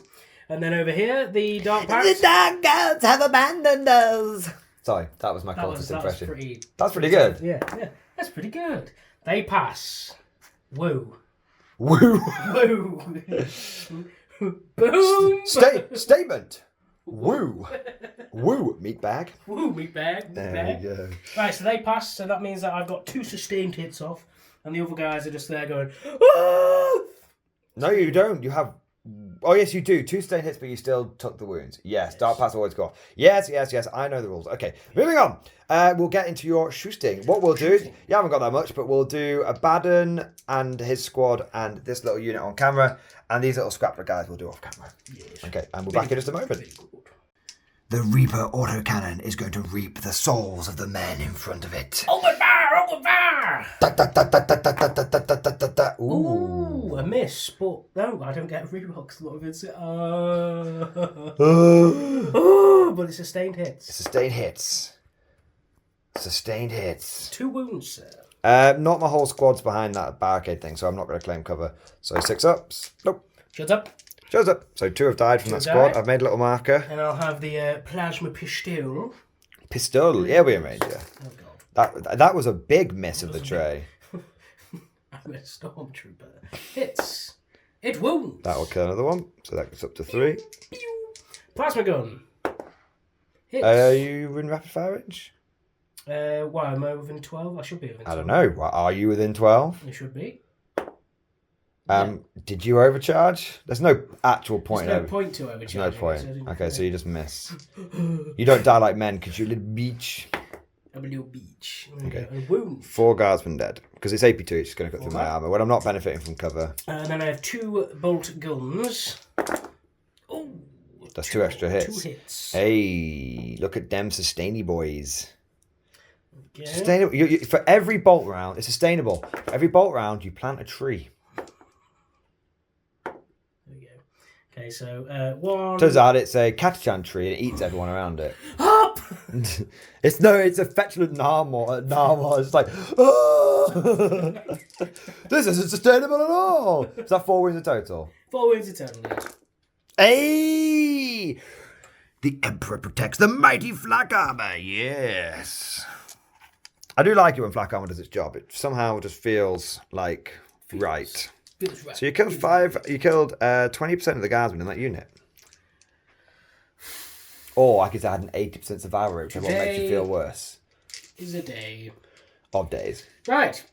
And then over here, the Dark Pact. The dark gods have abandoned us. Sorry, that was my cultist impression. That's pretty good. Yeah, that's pretty good. They pass. Woo. Woo. Woo. Boom. Statement. Woo. Woo, meatbag. Woo, meatbag. There we go. Right, so they pass, so that means that I've got 2 sustained hits off, and the other guys are just there going, ah! No, you don't. You have... Oh, yes, you do. 2 sustained hits, but you still took the wounds. Yes, Dark Pass always go off. Yes. I know the rules. Okay, moving on. We'll get into your shoosting. What we'll do is... You haven't got that much, but we'll do Abaddon and his squad and this little unit on camera, and these little scrapper guys we'll do off camera. Yes. Okay, and we're back in just a moment. The Reaper autocannon is going to reap the souls of the men in front of it. Open fire! Open fire! Ooh, a miss, but no, I don't get a reroll because a lot of it's... but it's sustained hits. Sustained hits. 2 wounds, sir. Not my whole squad's behind that barricade thing, so I'm not going to claim cover. So 6 ups. Nope. Shut up. Shows up. So 2 have died from that squad. I've made a little marker. And I'll have the plasma pistol. Pistol. Yeah, we arranged it. Oh, God. That was a big miss of the tray. I'm a stormtrooper. It wounds. That will kill another one. So that gets up to 3. Plasma gun. Hits. Are you in rapid fire range? Why, am I within 12? I should be within 12. I don't know. Are you within 12? You should be. Did you overcharge? There's no actual point. There's no point to overcharge. There's no point. Okay, so you just miss. You don't die like men because you're a little beach. I'm a little beach. Okay. A wound. 4 guardsmen dead. Because it's AP2, it's just going to cut through my armour when I'm not benefiting from cover. And then I have 2 bolt guns. Oh, that's 2 extra hits. 2 hits. Hey, look at them sustainy boys. Okay. Sustainable. For every bolt round, it's sustainable. For every bolt round, you plant a tree. Okay, so 1. Turns out it's a Catachan tree and it eats everyone around it. Up! It's a petulant narwhal. It's like, oh! This isn't sustainable at all. Is that 4 wounds in total? 4 wounds in total, yes. Hey! The Emperor protects the mighty flak armor. Yes. I do like it when flak armor does its job. It somehow just feels like right. Right. So you killed 20% of the guardsmen in that unit. Or I could say I had an 80% survival rate, which is what makes you feel worse. Is a day. Of days. Right.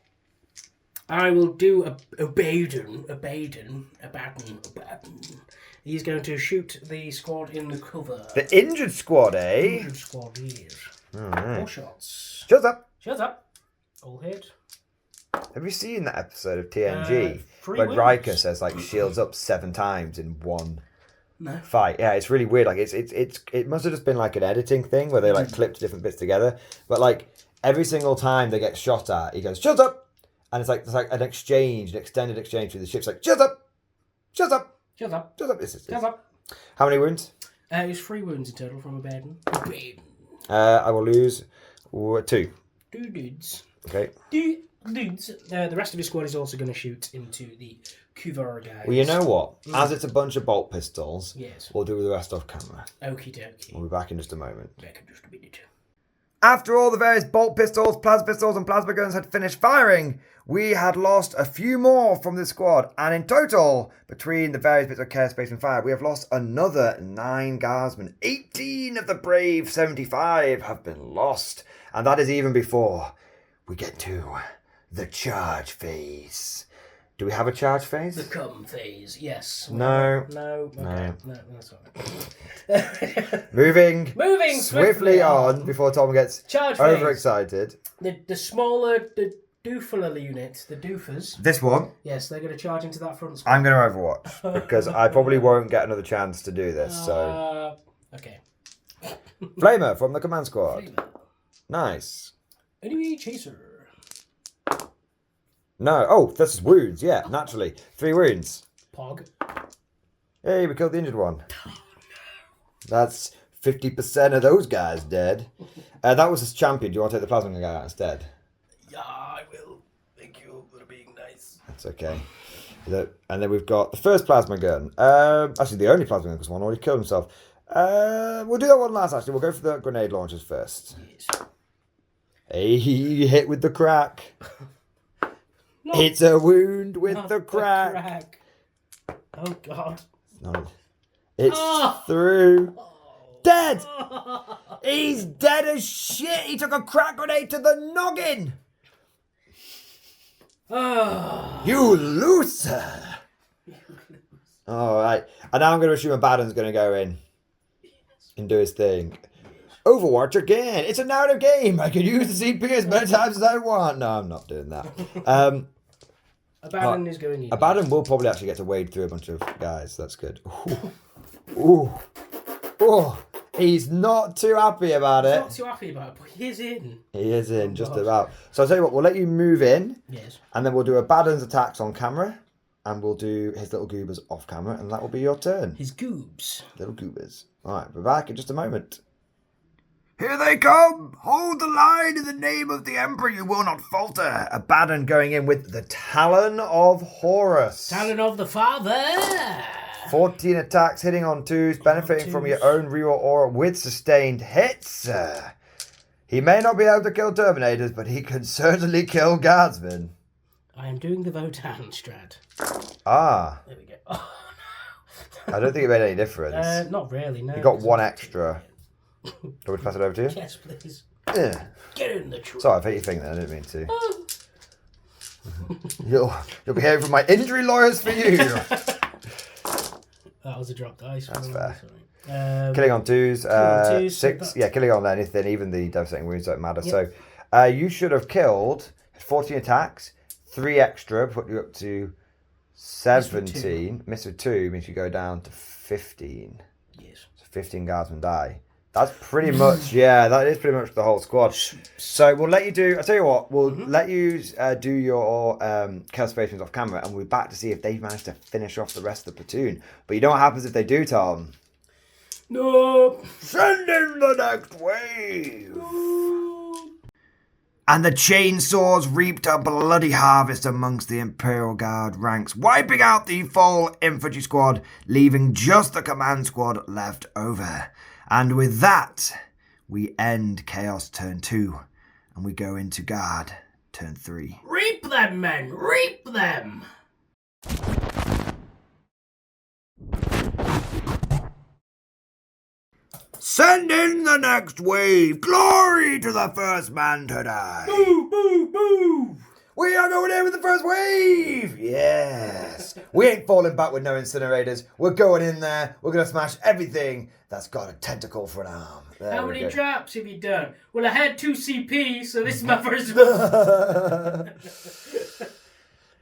I will do Abaddon. He's going to shoot the squad in the cover. The injured squad, eh? Injured squad, yes. Alright. 4 shots. Shut up. Shut up. All hit. Have you seen that episode of TNG? 3 where wounds. Riker says like shields up 7 times in one No. fight. Yeah, it's really weird. Like it must have just been like an editing thing where they like clipped different bits together. But like every single time they get shot at, he goes, "Shut up!" And it's like an exchange, an extended exchange through the ship's like, "Shut up! Shut up! Shut up. Shut up!" Shut up. How many wounds? It was 3 wounds in total from Abaddon. I will lose 2. 2 dudes. Okay. 2 dudes. The rest of his squad is also going to shoot into the Kuvar guys. Well, you know what? As it's a bunch of bolt pistols, yes, we'll do the rest off camera. Okie dokie. We'll be back in just a moment. Back in just a minute. After all the various bolt pistols, pistols, and plasma guns had finished firing, we had lost a few more from the squad, and in total, between the various bits of care, space, and fire, we have lost another 9 guardsmen. 18 of the brave 75 have been lost, and that is even before we get to the charge phase. Do we have a charge phase? The come phase, yes. No. No. Okay. No, that's all right. Moving swiftly on before Tom gets charge overexcited. The smaller, the doofler unit, the doofers. This one. Yes, they're going to charge into that front squad. I'm going to Overwatch because I probably won't get another chance to do this. So. Okay. Flamer from the command squad. Flamer. Nice. Enemy chaser. No. Oh, this is wounds. Yeah, naturally. 3 wounds. Pog. Hey, we killed the injured one. That's 50% of those guys dead. That was his champion. Do you want to take the plasma gun guy out instead? Yeah, I will. Thank you for being nice. That's okay. And then we've got the first plasma gun. Actually, the only plasma gun because one already killed himself. We'll do that one last, actually. We'll go for the grenade launchers first. Yes. Hey, he hit with the crack. It's a wound with the crack. Oh, God. It's through. Dead! He's dead as shit! He took a crack grenade to the noggin! You loser! Alright. And now I'm going to assume a bad one's going to go in and do his thing. Overwatch again! It's a narrative game! I can use the CP as many times as I want! No, I'm not doing that. Abaddon is going in. Abaddon will probably actually get to wade through a bunch of guys. That's good. Ooh. Oh, he's not too happy about it. Not too happy about it, but he is in. He is in, just about. So I'll tell you what, we'll let you move in. Yes. And then we'll do Abaddon's attacks on camera. And we'll do his little goobers off camera. And that will be your turn. His goobs. Little goobers. All right, we're back in just a moment. Here they come! Hold the line in the name of the Emperor, you will not falter. Abaddon going in with the Talon of Horus. Talon of the Father! 14 attacks, hitting on 2s, benefiting from your own reroll aura with sustained hits. He may not be able to kill Terminators, but he can certainly kill Guardsmen. I am doing the Votan strat. Ah. There we go. Oh, no. I don't think it made any difference. Not really, no. You got one extra. Do you want me to pass it over to you? Yes, please. Yeah. Get in the truck. Sorry, I hit your finger then. I didn't mean to. You'll be hearing from my injury lawyers for you. That was a drop dice. That's fair. Killing on 2s. 6. Yeah, killing on anything, even the devastating wounds don't matter. Yep. So you should have killed 14 attacks, 3 extra, put you up to 17. Miss with 2 means you go down to 15. Yes. So 15 guardsmen die. That's pretty much, that is pretty much the whole squad. So we'll let you do, I'll tell you what, we'll let you do your chaos spations off camera and we'll be back to see if they've managed to finish off the rest of the platoon. But you know what happens if they do, Tom? No. Send in the next wave. No. And the chainsaws reaped a bloody harvest amongst the Imperial Guard ranks, wiping out the full infantry squad, leaving just the command squad left over. And with that, we end Chaos turn 2, and we go into Guard turn 3. Reap them, men! Reap them! Send in the next wave! Glory to the first man to die! Boo, boo, boo! We are going in with the first wave! Yes! We ain't falling back with no incinerators. We're going in there. We're going to smash everything that's got a tentacle for an arm. How many traps have you done? Well, I had 2 CP, so this is my first one.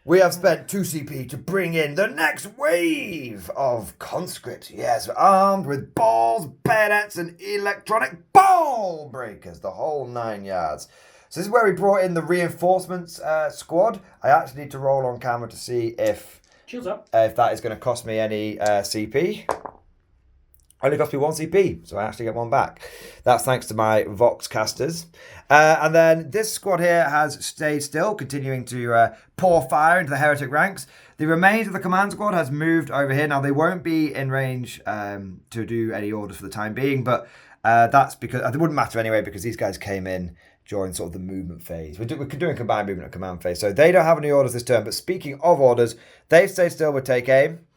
We have spent 2 CP to bring in the next wave of conscripts. Yes, armed with balls, bayonets, and electronic ball breakers. The whole 9 yards. So this is where we brought in the reinforcements squad. I actually need to roll on camera to see if that is going to cost me any CP. Only cost me 1 CP, so I actually get 1 back. That's thanks to my Vox casters. And then this squad here has stayed still, continuing to pour fire into the heretic ranks. The remains of the command squad has moved over here. Now, they won't be in range to do any orders for the time being, but that's because it wouldn't matter anyway because these guys came in during sort of the movement phase. We're doing combined movement and command phase, so they don't have any orders this turn. But speaking of orders, they've stayed still with take aim.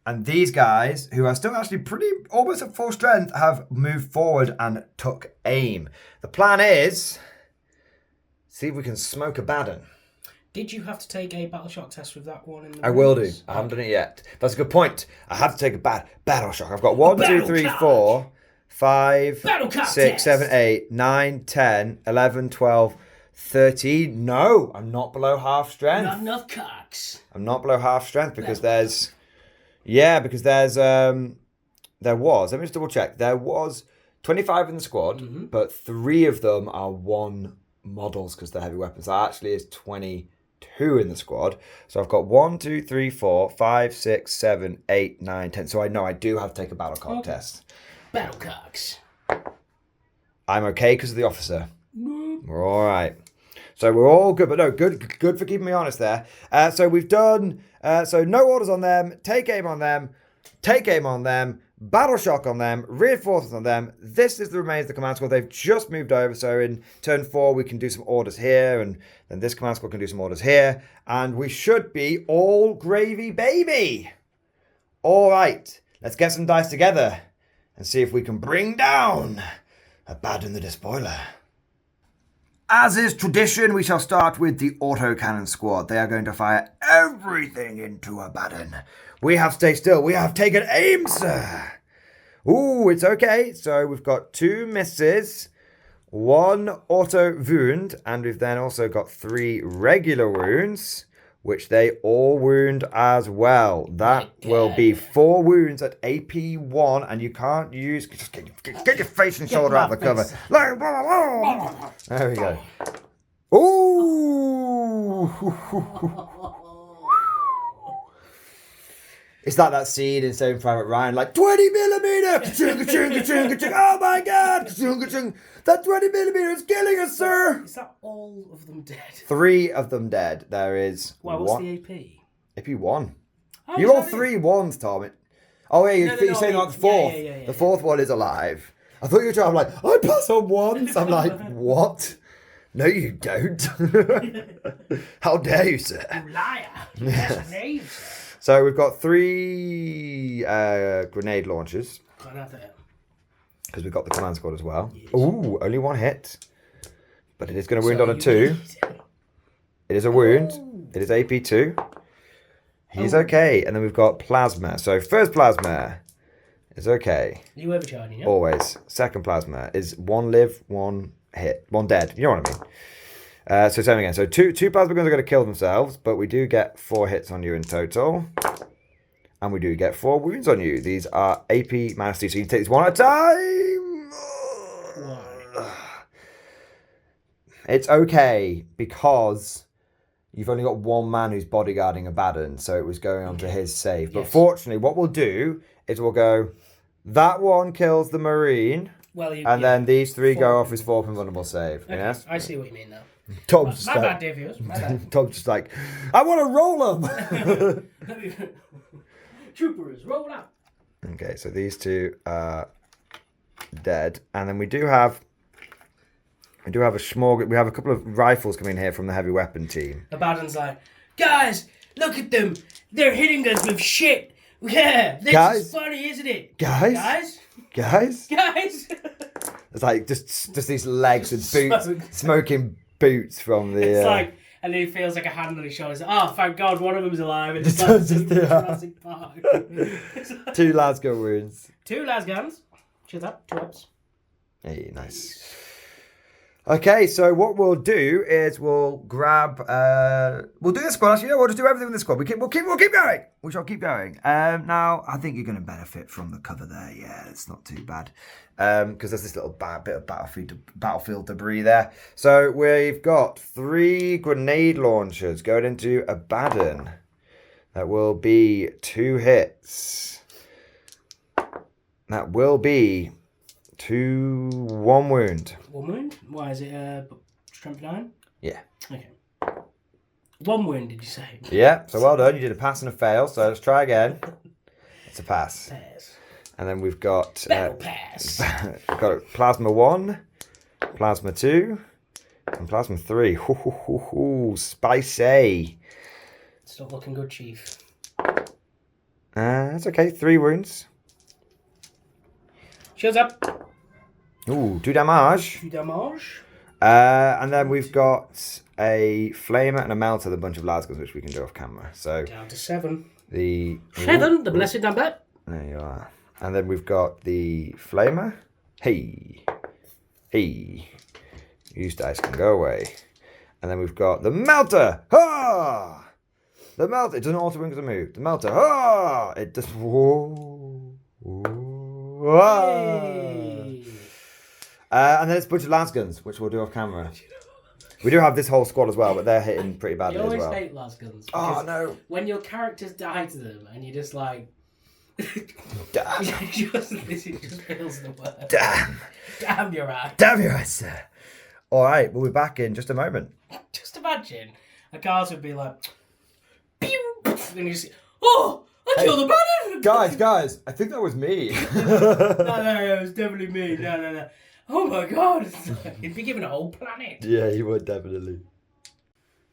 And these guys, who are still actually pretty almost at full strength, have moved forward and took aim. The plan is, see if we can smoke Abaddon. Did you have to take a battle shock test with that one? I will do. I haven't done it yet. That's a good point. I have to take a battle shock. I've got 1, 2, 3, 4, 5, 6, 7, 8, 9, 10, 11, 12, 13. No, I'm not below half strength. Not enough cocks. I'm not below half strength because there's... Yeah, because there was, let me just double check, there was 25 in the squad, but 3 of them are 1 models because they're heavy weapons. So that actually is 20 2 in the squad. So I've got 1, 2, 3, 4, 5, 6, 7, 8, 9, 10. So I know I do have to take a battle card test. Battle cocks. I'm okay because of the officer. We're all right. So we're all good, but no, good for keeping me honest there. So we've done, so no orders on them, take aim on them, battle shock on them, reinforcements on them. This is the remains of the command squad. They've just moved over, so in turn 4 we can do some orders here, and then this command squad can do some orders here, and we should be all gravy, baby. All right, let's get some dice together and see if we can bring down Abaddon the Despoiler. As is tradition, we shall start with the autocannon squad. They are going to fire everything into Abaddon. We have stay still. We have taken aim, sir. Ooh, it's okay. So we've got 2 misses, 1 auto wound, and we've then also got 3 regular wounds, which they all wound as well. That will be 4 wounds at AP 1, and you can't use... Just get your face and shoulder out of the cover. There we go. Ooh! It's like that scene in Saving Private Ryan, like 20mm! Oh my god! That 20mm is killing us, sir! Is that all of them dead? 3 of them dead. There is. Well, what's the AP? AP 1. Oh, You rolled 3 1s, Tom. Oh, yeah, you're saying like the 4th. Yeah, the 4th one is alive. I thought you were trying, I'm like, I pass on 1s. I'm like, what? No, you don't. How dare you, sir? You liar. Yes. Grenades. So we've got 3 grenade launchers. Because we've got the command squad as well. Yes. Ooh, only 1 hit. But it is going to wound on a 2. It is a wound. Oh. It is AP 2. He's okay. And then we've got plasma. So first plasma is okay. You overcharging, yeah? Always. Second plasma is 1 live, 1 hit. 1 dead. You know what I mean? So same again. So two plasma guns are going to kill themselves, but we do get 4 hits on you in total. And we do get 4 wounds on you. These are AP minus 2, so you take these 1 at a time. It's okay, because you've only got 1 man who's bodyguarding Abaddon, so it was going on to his save. But fortunately, what we'll do is we'll go, that 1 kills the Marine, and then these 3 go off his 4th invulnerable save. Okay, yes? I see what you mean now. Tom's my bad, dear viewers. My bad. Tom's just like, I want to roll them. Troopers, roll out. Okay, so these 2 are dead, and then we do have a smorgasbord. We have a couple of rifles coming here from the heavy weapon team. Abaddon's like, guys, look at them. They're hitting us with shit. Yeah, this is funny, isn't it? Guys. It's like just these legs with boots, smoking boots from the. It's like, and then he feels like a hand on his shoulder. He's like, oh, thank God, one of them's alive. And it's like Jurassic Park. 2 lasgun wounds. 2 lasguns. Cheers up. 2 ups. Hey, nice. Okay, so what we'll do is we'll grab. We'll do this squad. Actually, we'll just do everything with this squad. We'll keep going. We shall keep going. Now, I think you're going to benefit from the cover there. Yeah, it's not too bad. Because there's this little bit of battlefield debris there. So we've got 3 grenade launchers going into Abaddon. That will be 2 hits. That will be 1 wound. 1 wound? Why is it strength 9? Yeah. Okay. 1 wound, did you say? Yeah, so well done. You did a pass and a fail, so let's try again. It's a pass. Pass. And then we've got... pass. We've got plasma 1, plasma 2, and plasma 3. Spicy. It's not looking good, Chief. That's okay. 3 wounds. Shields up. Ooh, 2 damage. 2 damage. And then we've got a flamer and a melter, a bunch of lasguns, which we can do off camera. So down to 7. The blessed number. There you are. And then we've got the flamer. Hey. Use dice can go away. And then we've got the melter. Ha! The melter. It doesn't auto wing as a move. The melter. Ha! It does. Whoa. Whoa. Hey. And then it's a bunch of lasguns, which we'll do off camera. We do have this whole squad as well, but they're hitting pretty badly You as always well. hate las guns. Oh, no. When your characters die to them and you're just like... Damn. it just feels the worst. Damn. Damn your eye. Damn your eyes, sir. All right, we'll be back in just a moment. Just imagine a cars would be like... Pew! And you see... Oh! I killed a banner! Guys, I think that was me. No, it was definitely me. No. Oh my god. He'd be given a whole planet. Yeah, he would definitely.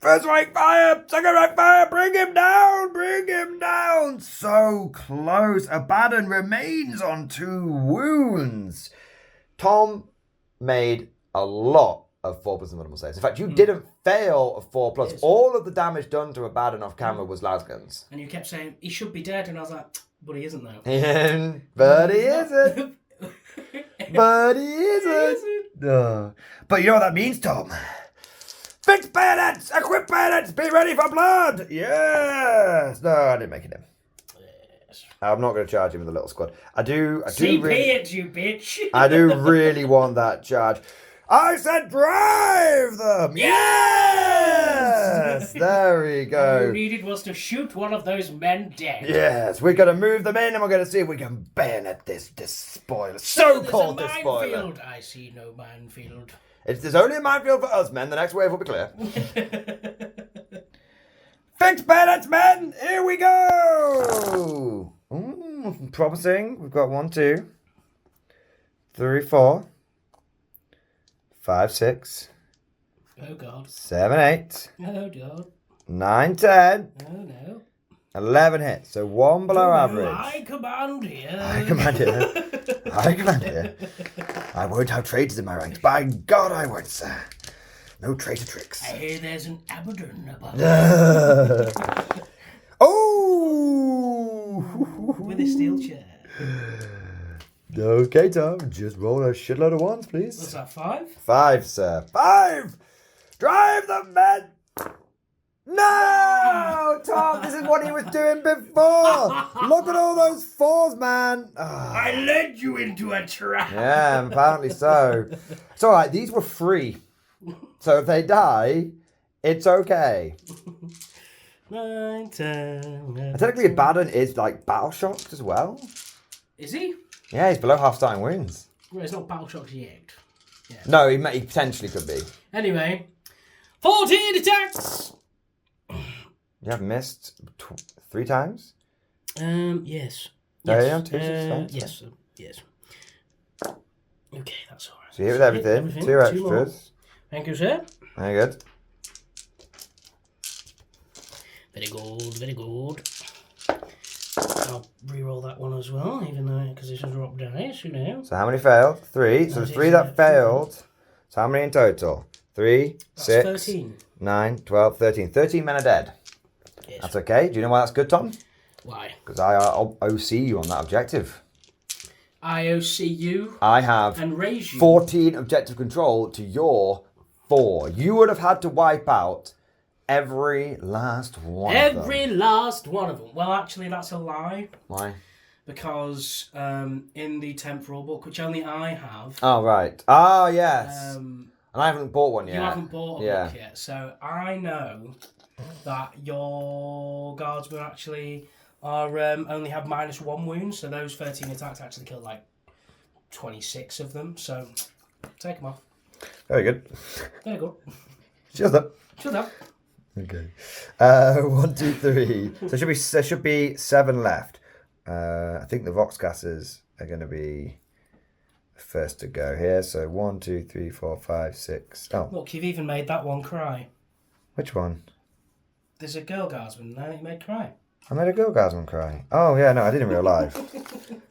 First rank fire! Second rank fire! Bring him down! Bring him down! So close. Abaddon remains on 2 wounds. Tom made a lot of 4+ invulnerable saves. In fact, you didn't fail a 4+. Yes. All of the damage done to Abaddon off camera was lasguns. And you kept saying, he should be dead. And I was like, but he isn't though. But he isn't. But he isn't. But you know what that means, Tom? Fix bayonets! Equip bayonets! Be ready for blood! Yes! No, I didn't make it in. Yes. I'm not going to charge him with a little squad. I do CP really... it, you bitch! I do really want that charge. I said drive them! Yes! There we All you go. needed was to shoot one of those men dead. Yes, we're going to move them in and we're going to see if we can bayonet this spoiler. So-called There's a spoiler. minefield. I see no minefield. There's only a minefield for us, men. The next wave will be clear. Fix bayonets, men! Here we go! Ooh, promising. We've got 1, 2, 3, 4, 5, 6, Oh god. 7, 8, Oh god. 9, 10, Oh no. 11 hits. So 1 below average. I command here. I command here. I command here. I won't have traitors in my ranks. By God, I won't, sir. No traitor tricks. I hear there's an Abaddon above. Oh! With a steel chair. Okay, Tom. Just roll a shitload of 1s, please. What's that, 5? 5, sir. 5! Drive them, men! No! Tom, this is what he was doing before! Look at all those 4s, man! Ah. I led you into a trap. Yeah, apparently so. It's alright, these were free. So if they die, it's okay. 9, 10, 11. And technically, Abaddon is like battle shocked as well. Is he? Yeah, he's below half starting wounds. Well, it's not battle shocks yet. Yeah. No, he potentially could be. Anyway, 14 attacks! You have missed 3 times? Yes. Yeah, Yes. 2, 6, 5. Yes. Yes. Okay, that's all right. So you hit with everything. 2 more. extras. Thank you, sir. Very good. Very good, very good. I'll re-roll that one as well, even though, because it's a drop dice, you know. So how many failed? 3. So the 3 that failed. So how many in total? 3, That's 6, 13. 9, 12, 13. 13 men are dead. Yes. That's okay. Do you know why that's good, Tom? Why? Because I OC you on that objective. IOCU I have and raise you. 14 objective control to your 4. You would have had to wipe out every last one of them. Every last one of them. Well, actually, that's a lie. Why? Because in the 10th rulebook, which only I have, Oh, right. Ah, yes. and I haven't bought one yet. you haven't bought a book yet. So I know that your guardsmen actually are only have -1 wound. So those 13 attacks actually killed like 26 of them. So take them off. Very good. There you go. Shut up. Shut up. Okay. 1, 2, 3. So there should be 7 left. I think the Vox gases are going to be first to go here. So 1, 2, 3, 4, 5, 6. Oh, Look, you've even made that one cry. which one? There's a girl guardsman there that you made cry. I made a girl gasm cry. Oh yeah, no, I did in real life.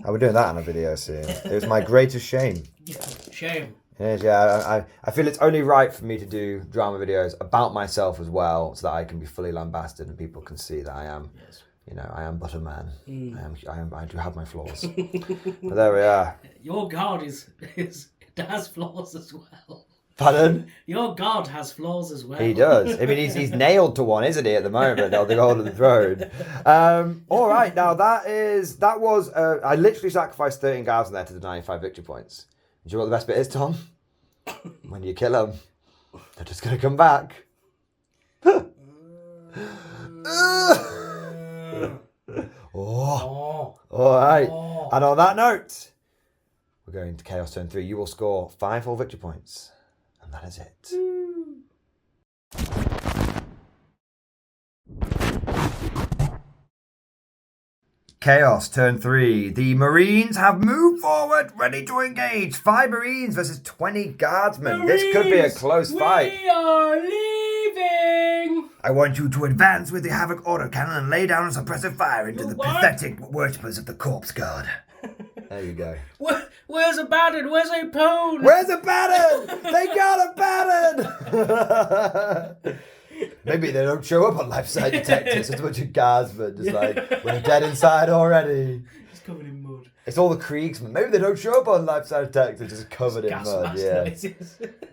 I'll be doing that on a video soon. It was my greatest shame. Shame. Yes, yeah, I feel it's only right for me to do drama videos about myself as well, so that I can be fully lambasted and people can see that I am, you know, I am but a man. I do have my flaws. But there we are. Your god has flaws as well. Pardon? Your god has flaws as well. He does. I mean, he's nailed to one, isn't he, at the moment, on the golden throne? All right, now that was I literally sacrificed 13 guards in there to the 95 victory points. Do you know what the best bit is, Tom? When you kill them. They're just going to come back. Oh. All right. And on that note, we're going to Chaos turn 3. You will score 5 full victory points. And that is it. Chaos turn 3. The Marines have moved forward, ready to engage. 5 Marines versus 20 Guardsmen. This could be a close fight. We are leaving. I want you to advance with the Havoc autocannon and lay down a suppressive fire into the pathetic worshippers of the Corpse Guard. There you go. Where's a baton? Where's a pone? Where's a baton? They got a baton! Maybe they don't show up on life-side detectors. It's a bunch of guardsmen just like, we're dead inside already. It's covered in mud. It's all the Kriegsmen. Maybe they don't show up on life-side detectors, just covered in mud. Yeah.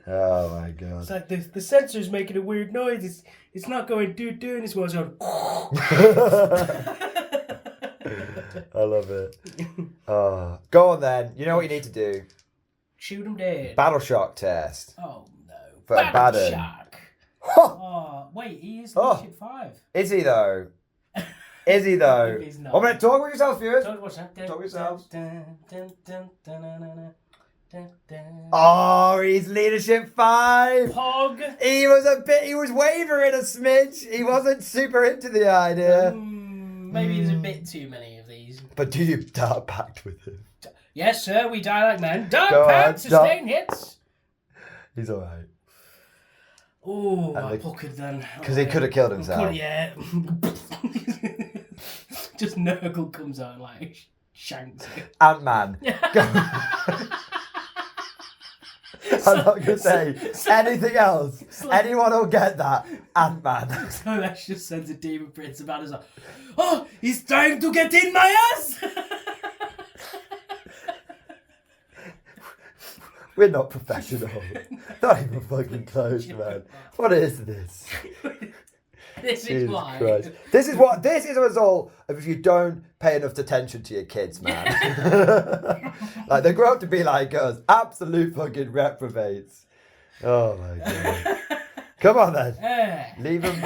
Oh my god. It's like the sensor's making a weird noise. It's not going do-do, and it's going on. I love it. Oh. Go on then. You know what you need to do. Shoot him dead. Battle shock test. Oh no. For a baton. Shock. Oh, wait, he is leadership 5. Is he though? Is he though? He's not. 1 minute, talk with yourselves, viewers. Talk with yourselves. Dun. Oh, he's leadership 5. Pog. He was wavering a smidge. He wasn't super into the idea. Maybe there's a bit too many of these. But do you dart pact with him? Yes, sir, we die like men. Dart Go pact, on, sustain hits. He's alright. Oh, I puckered then. Because he could have killed himself. Yeah. Just Nurgle comes out and like shanks it. Ant-Man. I'm not going to say anything else. Anyone will get that. Ant-Man. So that just sends a demon prince about as like, oh, he's trying to get in my ass. We're not professional. Not even fucking close, man. What is this? This is Jesus why. Christ. This is a result of if you don't pay enough attention to your kids, man. Like they grow up to be like us, absolute fucking reprobates. Oh my god. Come on then. Leave them.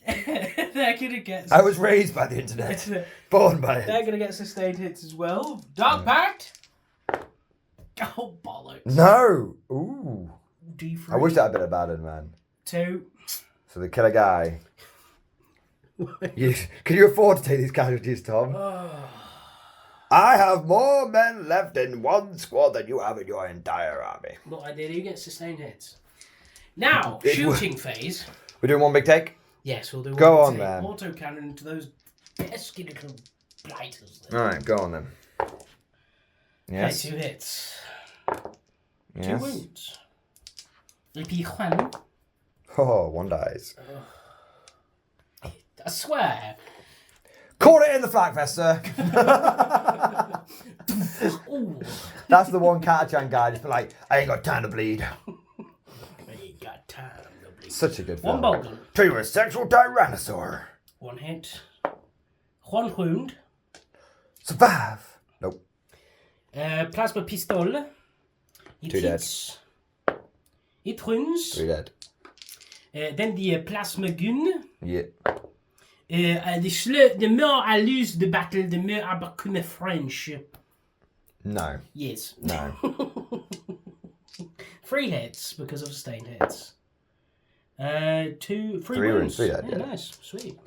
They're gonna get. I was raised by the internet. Born by it. They're gonna get sustained hits as well. Dark Pact. Oh bollocks. No. Ooh. D3. I wish that had been a bad one, man. 2. So they kill a guy. Can you afford to take these casualties, Tom? I have more men left in one squad than you have in your entire army. What idea? You get sustained hits. Now, shooting phase. We're doing one big take? Yes, we'll do one. Go on then. Autocannon to those pesky little blighters. Alright, go on then. Yes. Okay, 2 hits. Yes. 2 wounds. EP1. Oh, 1 dies. I swear. Caught it in the flak vest, sir. That's the one Katachan guy just be like, I ain't got time to bleed. I ain't got time to bleed. Such a good film. 1 bolt gun. To a sexual tyrannosaur. 1 hit. 1 wound. Survive. Nope. Plasma pistol. 2 dead. It runs. 3 dead. Then the plasma gun. Yeah. The more I lose the battle, the more I become a friendship. No. Yes. No. 3 hits because of sustained hits. 3 3 wounds. 3 dead, yeah. Nice. Sweet.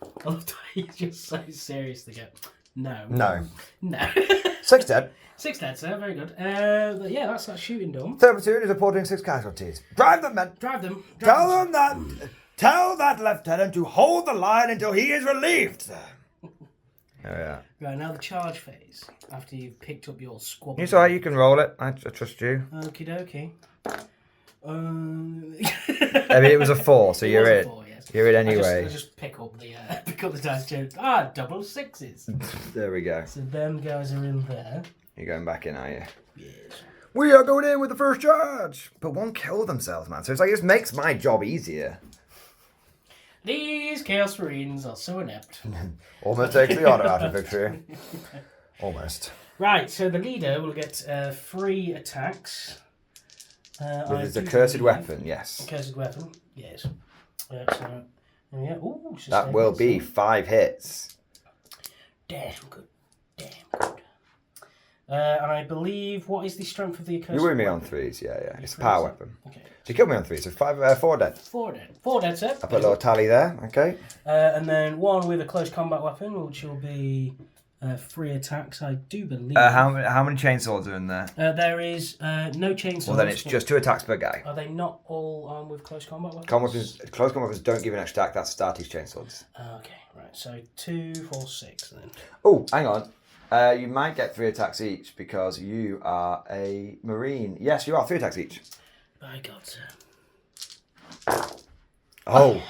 I love that he's just so serious to get. No. No. No. 6 dead. 6 dead, sir. Very good. But yeah, that's that shooting done. Third platoon is reporting 6 casualties. Drive them, men. Drive them. Tell that lieutenant to hold the line until he is relieved, sir. Oh, yeah. Right, now the charge phase. After you've picked up your squad. It's alright, you can roll it. I trust you. Okie dokie. I mean, it was a 4, so you're in. 4, yes. You're in anyway. I just pick up the dice chain. Double 6s. There we go. So them guys are in there. You're going back in, are you? Yes. We are going in with the first charge. But one killed themselves, man. So it's like, it just makes my job easier. These Chaos Marines are so inept. Almost takes the honor out of victory. Almost. Right, so the leader will get 3 attacks. It's a cursed weapon, yes. A cursed weapon, yes. So, yeah. Ooh, that will be 5 hits. Damn good. And I believe, what is the strength of the accursed You were me weapon? on 3s, yeah. It's a power weapon. Okay. So you killed me on 3, so 4 dead. 4 dead. 4 dead, sir. I put a little tally there, okay. And then 1 with a close combat weapon, which will be 3 attacks, I do believe. How many chainswords are in there? There is no chainswords. Well, then it's just 2 attacks per guy. Are they not all armed with close combat weapons? Close combat weapons don't give an extra attack, that's Starty's chainswords. Okay, right. So 2, 4, 6 then. Oh, hang on. You might get 3 attacks each because you are a marine. Yes, you are 3 attacks each. By God, sir. Oh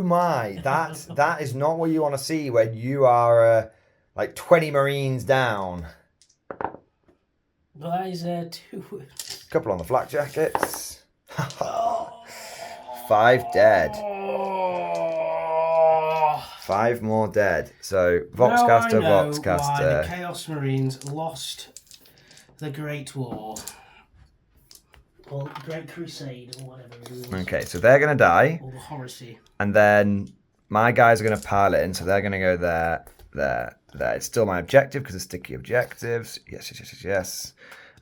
my! That is not what you want to see when you are like 20 marines down. Well, that is 2. Couple on the flak jackets. 5 dead. 5 more dead. So Voxcaster. Why the Chaos Marines lost the Great War. Or Great Crusade, or whatever it is. Okay, so they're going to die. Or the Horacy. And then my guys are going to pile it in, so they're going to go there. It's still my objective because it's sticky objectives. Yes.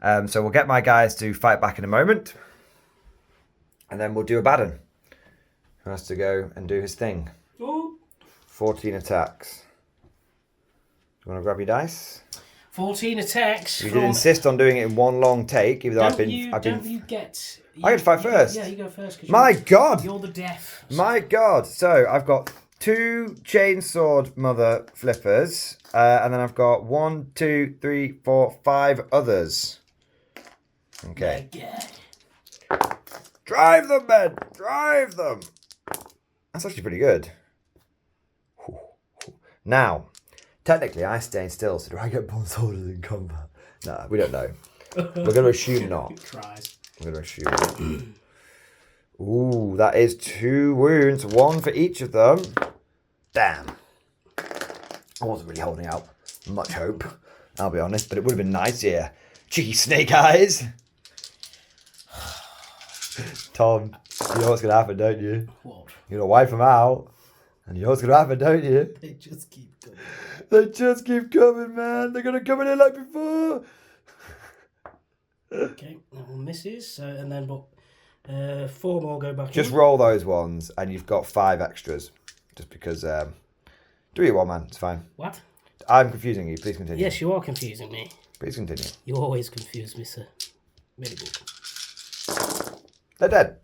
So we'll get my guys to fight back in a moment. And then we'll do a bad one. Who has to go and do his thing. Ooh. 14 attacks. You want to grab your dice? 14 attacks. You did insist on doing it in one long take, even though I get to fight first. Yeah, you go first. My God! You're the deaf. My God! So I've got 2 chainsword mother flippers, and then I've got 1, 2, 3, 4, 5 others. Okay. Drive them, men! Drive them! That's actually pretty good. Now, technically, I stay still, so do I get bronze holders in combat? No, we don't know. We're going to assume not. We're going to assume not. Ooh, that is 2 wounds. 1 for each of them. Damn. I wasn't really holding out much hope, I'll be honest, but it would have been nice here. Cheeky snake eyes. Tom, you know what's going to happen, don't you? What? You're going to wipe them out. And you know what's going to happen, don't you? They just keep coming. They just keep coming, man. They're going to come in here like before. Okay, that one misses. So, and then, 4 more go back Just in. roll those ones, and you've got 5 extras. Just because, do what you want, man. It's fine. What? I'm confusing you. Please continue. Yes, you are confusing me. Please continue. You always confuse me, sir. Very good. They're dead.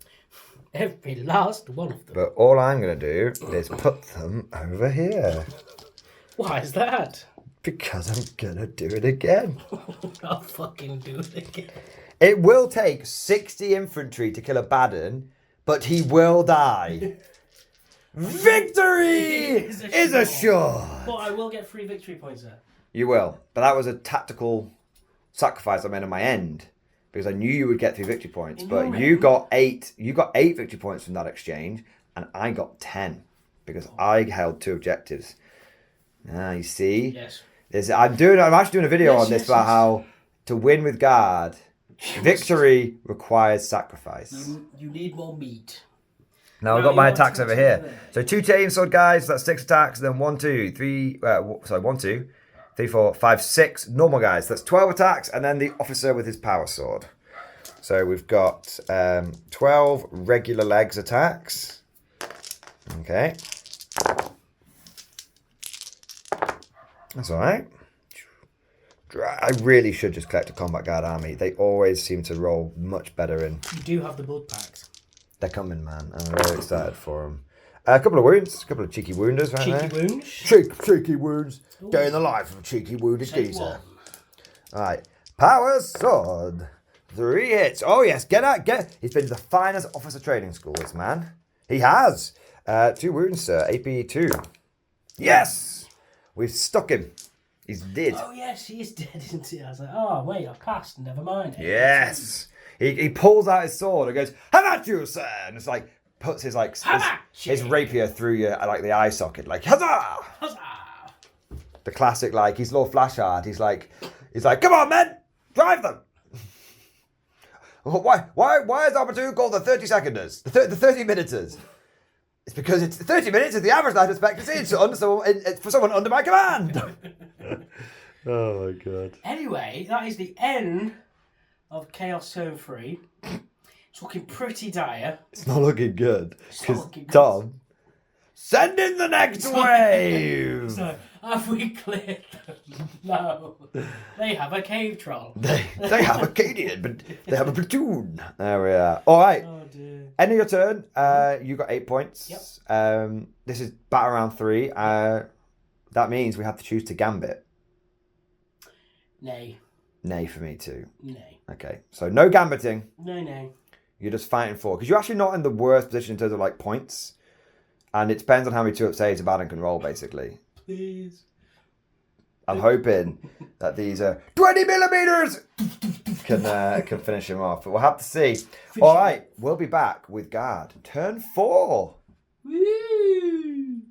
Every last one of them. But all I'm going to do is put them over here. Why is that? Because I'm going to do it again. I'll fucking do it again. It will take 60 infantry to kill a Baden, but he will die. Victory is assured. But I will get 3 victory points there. You will. But that was a tactical sacrifice I made on my end. Because I knew you would get 3 victory points. But you got 8. You got 8 victory points from that exchange. And I got 10. Because I held 2 objectives. Ah, you see? Yes. I'm actually doing a video on this about how to win with guard, victory requires sacrifice. You need more meat. Now I've got my attacks over here. So 2 chainsword guys, that's 6 attacks. Then 1, 2, 3, 1, 2, 3, 4, 5, 6 normal guys. That's 12 attacks. And then the officer with his power sword. So we've got 12 regular legs attacks. Okay. That's all right. I really should just collect a combat guard army. They always seem to roll much better in. You do have the blood packs. They're coming, man. I'm very excited for them. A couple of wounds. A couple of cheeky wounders right there. Cheeky wounds? Cheeky wounds. Day in the life of a cheeky wounded geezer. All right. Power sword. 3 hits. Oh, yes. Get out. He's been to the finest officer training school, this man. He has. 2 wounds, sir. AP 2. Yes. We've stuck him. He's dead. Oh, yes, he is dead, isn't he? I was like, oh, wait, I passed. Never mind. Yes. He pulls out his sword and goes, "How about you, sir?" And it's like, puts his his rapier through your the eye socket, like, huzzah! Huzzah! The classic, like, he's Lord Flashard. He's like, come on, men, drive them. Why is our platoon called the 30 seconders? The 30 minuters? It's because it's 30 minutes is the average life expectancy. It's for someone under my command. Oh my god. Anyway, that is the end of Chaos Turn 3. It's looking pretty dire. It's not looking good. Because Tom, send in the next wave. So, have we cleared them? No. They have a cave troll. They have a Cadian, but they have a platoon. There we are. All right. Oh dear. End of your turn. You got 8 points. Yep. This is battle round 3. That means we have to choose to gambit. Nay. Nay for me too. Nay. Okay. So no gambiting. No. You're just fighting for, because you're actually not in the worst position in terms of like points, and it depends on how many 2-up saves a Baden can roll. Basically. Please. I'm hoping that these 20 millimeters can finish him off, but we'll have to see. All right, we'll be back with guard turn 4. Woo!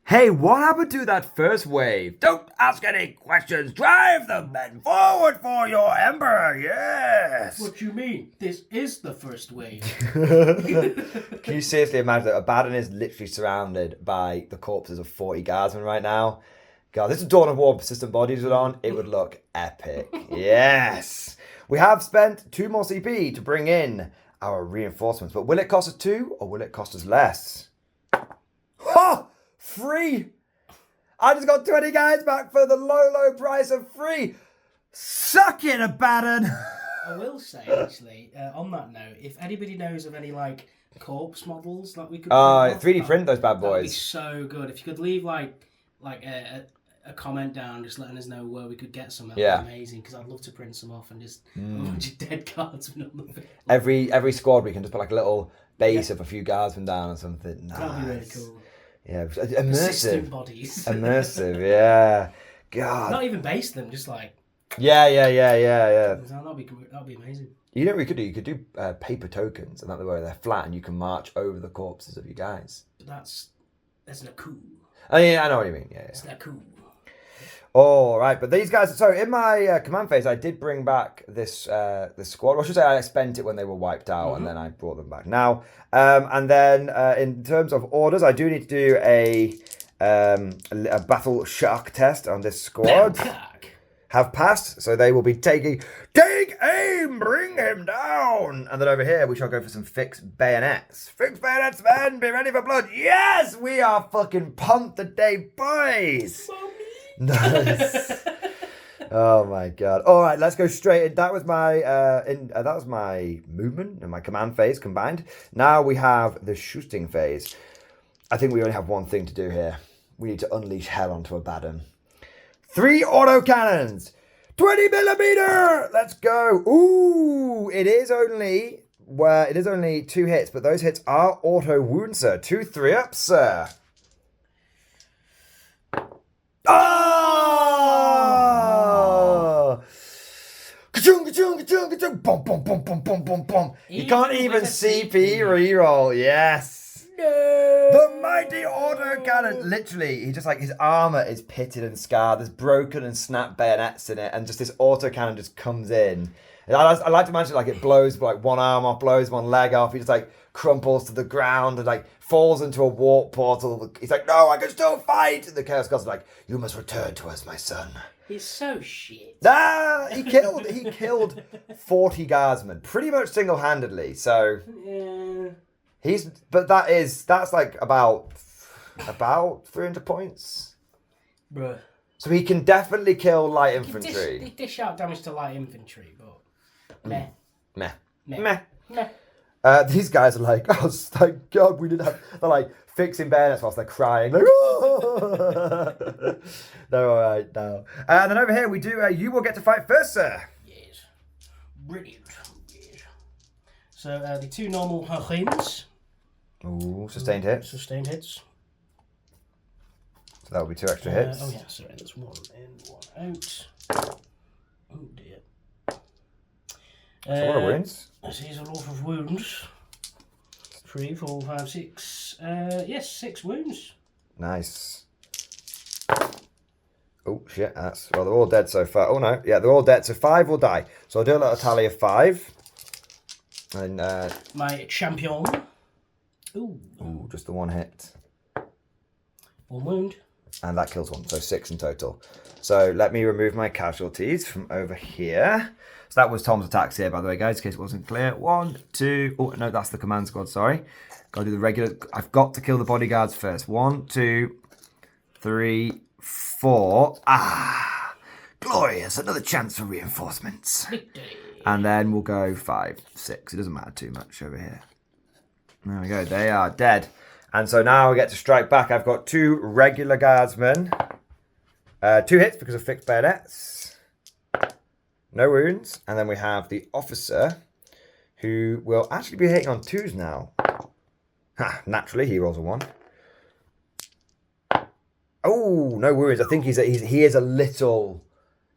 Hey, what happened to that first wave? Don't ask any questions. Drive the men forward for your emperor. Yes. What do you mean? This is the first wave. Can you seriously imagine that Abaddon is literally surrounded by the corpses of 40 guardsmen right now? God, this is Dawn of War persistent bodies were on. It would look epic. Yes. We have spent 2 more CP to bring in our reinforcements, but will it cost us 2 or will it cost us less? Ha! Free! I just got 20 guys back for the low price of free. Suck it, Abaddon! I will say, actually, on that note, if anybody knows of any, like, corpse models that we could... 3D print those bad boys. That would be so good. If you could leave, like a comment down just letting us know where we could get some, that would be amazing, because I'd love to print some off and just a bunch of dead guardsmen on the field. Every squad we can just put like a little base of a few guardsmen down or something. Nice. That'd be really cool. Yeah, Persistent bodies. Immersive, yeah. God. Not even base them, just like... Yeah. That'd be amazing. You know what we could do? You could do paper tokens, and that way they're flat, and you can march over the corpses of you guys. But that's not cool. Oh, yeah, I know what you mean. Yeah. It's not cool. All right, but these guys. So in my command phase, I did bring back this squad. Or I should say, I spent it when they were wiped out, and then I brought them back now. And then in terms of orders, I do need to do a battle shock test on this squad. Have passed, so they will be take aim, bring him down. And then over here, we shall go for some fixed bayonets. Fixed bayonets, men, be ready for blood. Yes, we are fucking pumped today, boys. Nice. Oh my god. All right, let's go straight in. That was my movement and my command phase combined. Now we have the shooting phase. I think we only have one thing to do here. We need to unleash hell onto Abaddon. 3 autocannons. 20 millimeter. Let's go. Ooh, it is only 2 hits, but those hits are auto wounds, sir. 2 3-ups, sir. Oh! Ka-chung, ka-chung, ka-chung, ka-chung. Boom, boom, boom, boom, boom, boom, boom. You can't even CP reroll. Yes. No. The mighty autocannon. Literally, he just like his armor is pitted and scarred. There's broken and snapped bayonets in it, and just this autocannon just comes in. And I like to imagine like it blows like one arm off, blows one leg off. He just like crumples to the ground and like falls into a warp portal. He's like, no, I can still fight. And the Chaos Gods are like, you must return to us, my son. He's so shit. He killed 40 guardsmen pretty much single-handedly. So yeah. That's like about 300 points. Bruh. So he can definitely kill light infantry. They dish out damage to light infantry, but meh. These guys are like, oh, thank God we didn't have... They're like fixing bayonets whilst they're crying. Like, oh! They're all right now. And then over here we do, you will get to fight first, sir. Yes. Brilliant. Yes. So the 2 normal Helens. Ooh, sustained hits. Sustained hits. So that will be 2 extra hits. Oh yeah, sorry, that's 1 in, 1 out. Oh dear. That's a lot of wounds. This is a lot of wounds. 3, 4, 5, 6. Yes, 6 wounds. Nice. Oh, shit. Well, they're all dead so far. Oh, no. Yeah, they're all dead. So 5 will die. So I'll do a little tally of 5. And my champion. Ooh. Ooh, just the 1 hit. 1 wound. And that kills 1. So 6 in total. So let me remove my casualties from over here. So that was Tom's attacks here, by the way, guys, in case it wasn't clear. 1, 2... Oh, no, that's the command squad, sorry. Got to do the regular... I've got to kill the bodyguards first. 1, 2, 3, 4. Ah! Glorious. Another chance for reinforcements. Victory. And then we'll go 5, 6. It doesn't matter too much over here. There we go. They are dead. And so now we get to strike back. I've got 2 regular guardsmen. 2 hits because of fixed bayonets. No wounds. And then we have the officer who will actually be hitting on 2s now. Ha, naturally, he rolls a 1. Oh, no wounds. I think he is a little...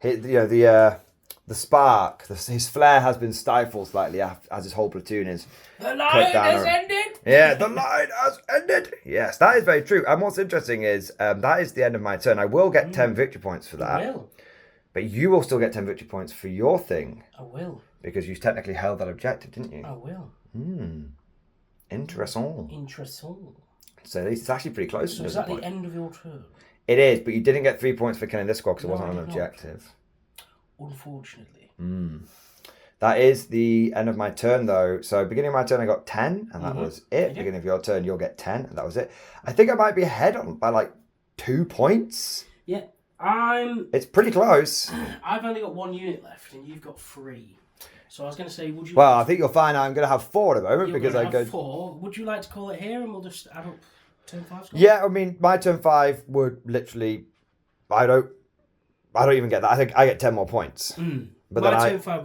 the spark, his flare has been stifled slightly as his whole platoon is. The line has ended. Yeah, the line has ended. Yes, that is very true. And what's interesting is that is the end of my turn. I will get 10 victory points for that. I will. But you will still get 10 victory points for your thing. I will. Because you technically held that objective, didn't you? I will. Interesting. Interesting. So it's actually pretty close. So is that the end of your turn? It is, but you didn't get 3 points for killing this squad because it wasn't an objective. Unfortunately. That is the end of my turn, though. So beginning of my turn, I got 10, and that was it. Beginning of your turn, you'll get 10, and that was it. I think I might be ahead by like 2 points. Yeah, It's pretty close. I've only got 1 unit left, and you've got 3. So I was going to say, would you... Well, I think you'll find I'm going to have 4 at the moment because I go... 4. Would you like to call it here, and we'll just add up turn 5 score? Yeah, I mean, my turn 5 would literally... I don't even get that. I think I get 10 more points. But then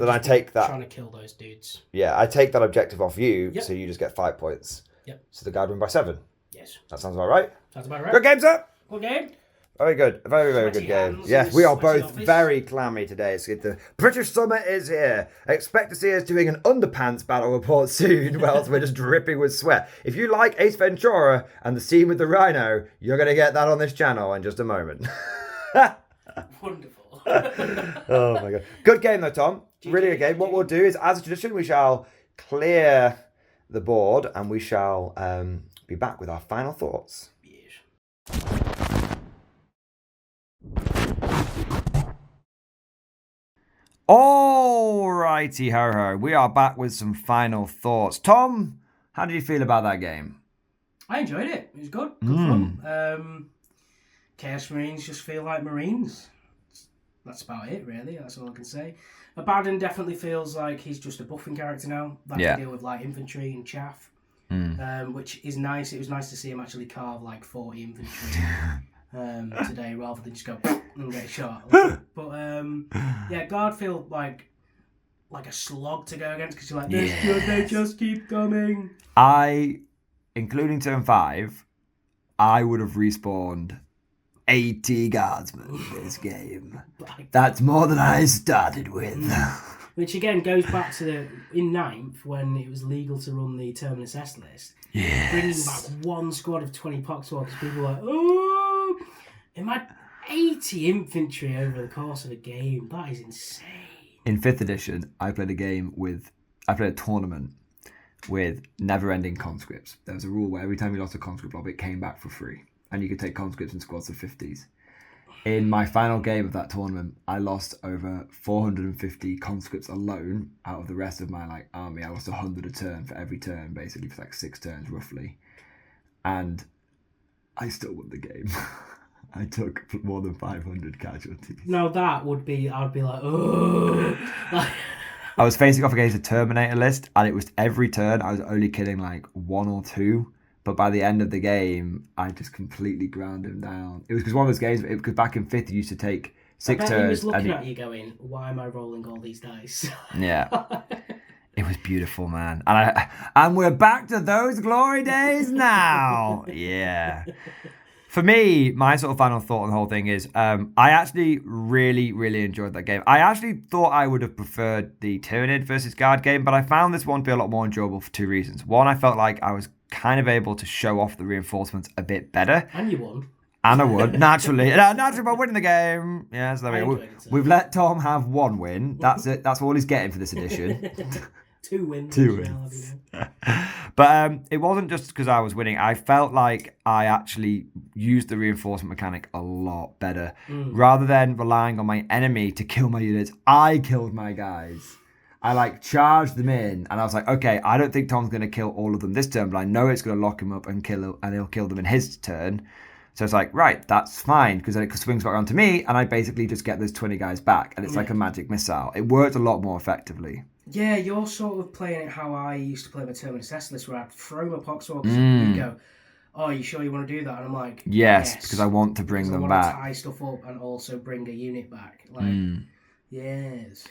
I take that. Trying to kill those dudes. Yeah, I take that objective off you, so you just get 5 points. Yep. So the guard win by 7. Yes. That sounds about right. Sounds about right. Good game, sir. Good game. Very good. Very, very good game. Yes, we are both very clammy today. The British summer is here. Expect to see us doing an underpants battle report soon, whilst we're just dripping with sweat. If you like Ace Ventura and the scene with the rhino, you're going to get that on this channel in just a moment. Wonderful. Oh my god. Good game though, Tom. Really good game. What we'll do is, as a tradition, we shall clear the board and we shall be back with our final thoughts. Yes. Alrighty ho ho. We are back with some final thoughts. Tom, how did you feel about that game? I enjoyed it. It was good. Good fun. Chaos Marines just feel like Marines. That's about it, really. That's all I can say. Abaddon definitely feels like he's just a buffing character now. That can deal with like infantry and chaff, which is nice. It was nice to see him actually carve like 40 infantry today, rather than just go and get shot. But guard feel like a slog to go against because you're like, they just keep coming. Including turn 5, I would have respawned 80 guardsmen in this game. That's more than I started with. Which again goes back to in 9th when it was legal to run the Terminus S list. Yes. Bringing back 1 squad of 20 poxwalkers, people were like, oh, imagine 80 infantry over the course of a game. That is insane. In 5th edition, I played a tournament with never-ending conscripts. There was a rule where every time you lost a conscript blob, it came back for free. And you could take conscripts in squads of 50s. In my final game of that tournament, I lost over 450 conscripts alone out of the rest of my army. I lost 100 a turn for every turn, basically for 6 turns roughly. And I still won the game. I took more than 500 casualties. No, I'd be like, oh. I was facing off against a Terminator list, and it was every turn I was only killing 1 or 2. But by the end of the game, I just completely ground him down. It was because one of those games, because back in 5th, you used to take 6 turns. He was looking at you going, why am I rolling all these dice? Yeah. It was beautiful, man. And we're back to those glory days now. Yeah. For me, my sort of final thought on the whole thing is I actually really, really enjoyed that game. I actually thought I would have preferred the Tyranid versus Guard game, but I found this one to be a lot more enjoyable for 2 reasons. One, I felt like I was kind of able to show off the reinforcements a bit better. And you won. And I won, naturally. Naturally by winning the game. Yeah, so there we go. We've let Tom have 1 win. That's it. That's all he's getting for this edition. 2 wins. 2 wins. But it wasn't just because I was winning. I felt like I actually used the reinforcement mechanic a lot better. Rather than relying on my enemy to kill my units, I killed my guys. I like charged them in, and I was like, okay, I don't think Tom's going to kill all of them this turn, but I know it's going to lock him up and he'll kill them in his turn. So it's like, right, that's fine, because then it swings back around to me, and I basically just get those 20 guys back, and it's like a magic missile. It worked a lot more effectively. Yeah, you're sort of playing it how I used to play my Terminus S-list, where I'd throw my Poxwalkers and you go, oh, are you sure you want to do that? And I'm like, yes, because I want to bring them back. I want to tie stuff up and also bring a unit back. Like, yes.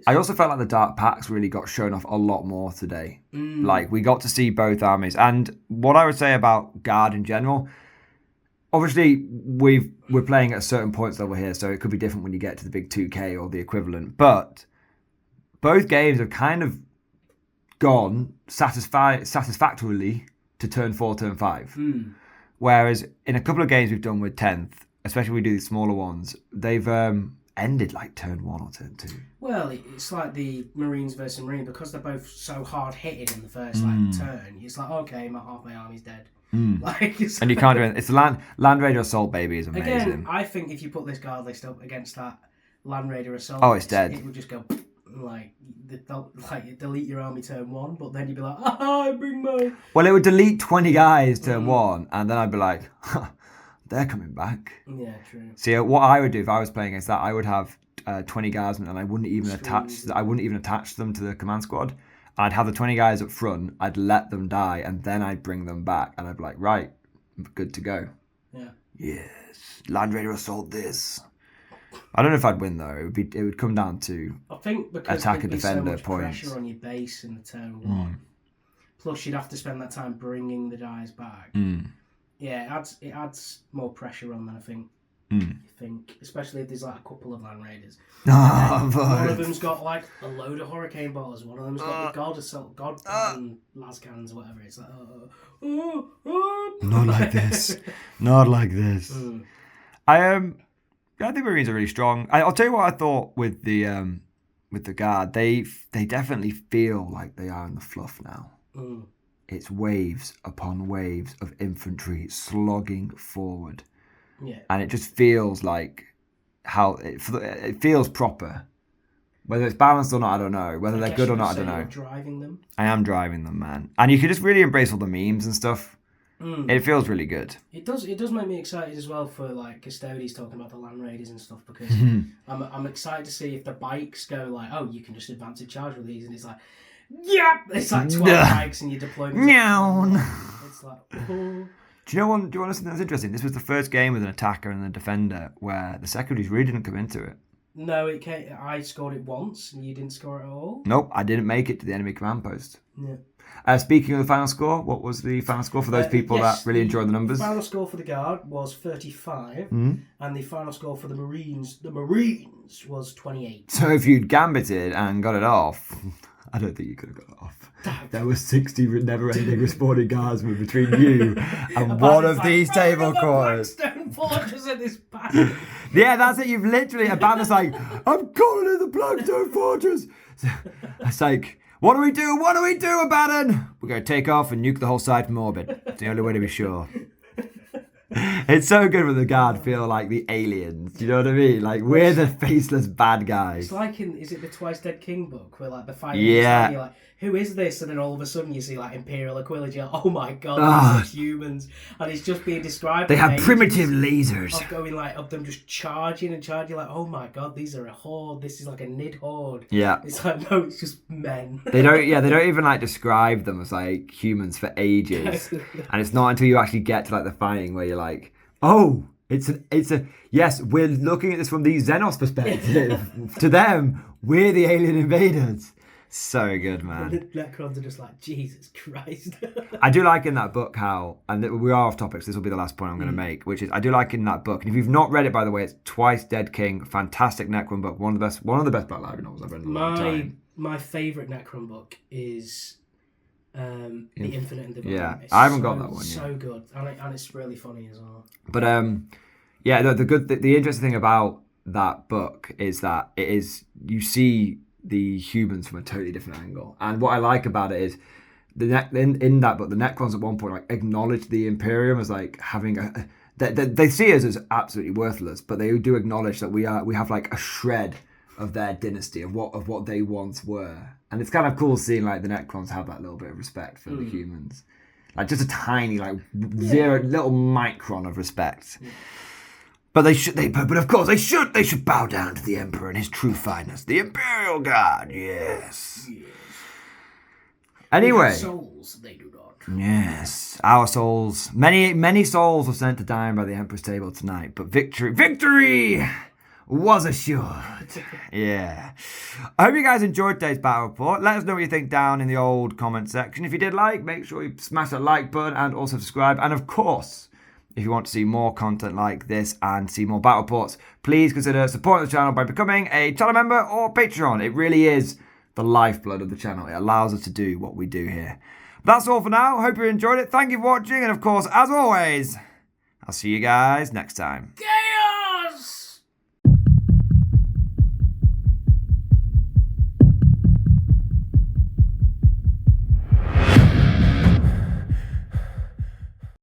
I also felt like the Dark Packs really got shown off a lot more today. Like, we got to see both armies. And what I would say about Guard in general, obviously, we're playing at a certain points level here, so it could be different when you get to the big 2K or the equivalent. But both games have kind of gone satisfactorily to turn 4, turn 5. Whereas in a couple of games we've done with 10th, especially when we do these smaller ones, they've ended like turn 1 or turn 2. Well, it's like the Marines versus Marine, because they're both so hard hitting in the first turn. It's like, okay, half my army's dead. Like, and you can't do it. It's the Land Raider Assault, baby, is amazing. Again, I think if you put this guard list up against that Land Raider Assault, it's dead. It would just go like delete your army turn 1, but then you'd be like, I bring my. Well, it would delete 20 guys turn 1, and then I'd be like, they're coming back. Yeah, true. See, what I would do if I was playing against that, I would have 20 guardsmen, and I wouldn't even attach them to the command squad. I'd have the 20 guys up front, I'd let them die, and then I'd bring them back, and I'd be like, right, good to go. Yeah. Yes, Land Raider Assault this. I don't know if I'd win though. It would come down to, I think, because attacker, there'd be defender, so much points. pressure on your base in the turn 1. Plus, you'd have to spend that time bringing the guys back. Yeah, it adds more pressure on than I think. You think, especially if there's like a couple of Land Raiders. One of them's got like a load of Hurricane Ballers. One of them's got the God Assault, God and Las Cannons, whatever. It's like, not like this, not like this. I think Marines are really strong. I'll tell you what I thought with the Guard. They definitely feel like they are in the fluff now. It's waves upon waves of infantry slogging forward. Yeah. And it just feels like how it feels proper. Whether it's balanced or not, I don't know. Whether they're good or not, I don't know. You're driving them. I am driving them, man. And you can just really embrace all the memes and stuff. It feels really good. It does make me excited as well for like Custodes talking about the Land Raiders and stuff, because I'm excited to see if the bikes go like, oh, you can just advance a charge with these, and it's like, yeah, it's like 12 bikes and you deploy them. It's like, oh. Do you want to know something that's interesting? This was the first game with an attacker and a defender where the secondaries really didn't come into it. No, I scored it once and you didn't score it at all. Nope, I didn't make it to the enemy command post. Yeah. Speaking of the final score, what was the final score for those people that really enjoyed the numbers? The final score for the Guard was 35, and the final score for the Marines was 28. So if you'd gambited and got it off, I don't think you could have got it off. There were 60 never-ending respawning guardsmen between you and one of these table cores. Yeah, that's it. You've literally abandoned. Like, I'm calling it the Blackstone Fortress. It's like, what do we do? What do we do, Abaddon? We're going to take off and nuke the whole side from orbit. It's the only way to be sure. It's so good when the Guard feel like the aliens. Do you know what I mean? Like, we're the faceless bad guys. It's like is it the Twice Dead King book where like the fighting? Yeah. You're like, who is this? And then all of a sudden you see like Imperial Aquila. You're like, oh my god, these are humans, and it's just being described. They have primitive lasers. Of going like of them just charging. You're like, oh my god, these are a horde. This is like a Nid horde. Yeah. It's like, no, it's just men. They don't even like describe them as like humans for ages. And it's not until you actually get to like the fighting where you're like, oh, it's a yes, we're looking at this from the Xenos perspective. To them, we're the alien invaders. So good, man. The Necrons are just like, Jesus Christ. I do like in that book how, and we are off topic, so this will be the last point I'm going to make, which is I do like in that book, and if you've not read it, by the way, it's Twice Dead King, fantastic Necron book, one of the best Black Library novels I've read in a long time. My favourite Necron book is The Infinite and Divine. Yeah, It's I haven't got that one yet. So good, and it's really funny as well. But yeah, the interesting thing about that book is that you see the humans from a totally different angle, and what I like about it is in that book, the Necrons at one point like acknowledge the Imperium as like having they see us as absolutely worthless, but they do acknowledge that we have like a shred of their dynasty of what they once were, and it's kind of cool seeing like the Necrons have that little bit of respect for the humans, like just a tiny like zero little micron of respect. But but of course they should bow down to the Emperor and his true fineness, the Imperial Guard. Yes. Anyway, souls they do not. Yes, our souls. Many souls were sent to die by the Emperor's table tonight, but victory was assured. Yeah. I hope you guys enjoyed today's battle report. Let us know what you think down in the old comment section. If you did make sure you smash that like button and also subscribe. And of course, if you want to see more content like this and see more battle reports, please consider supporting the channel by becoming a channel member or Patreon. It really is the lifeblood of the channel. It allows us to do what we do here. That's all for now. Hope you enjoyed it. Thank you for watching. And of course, as always, I'll see you guys next time.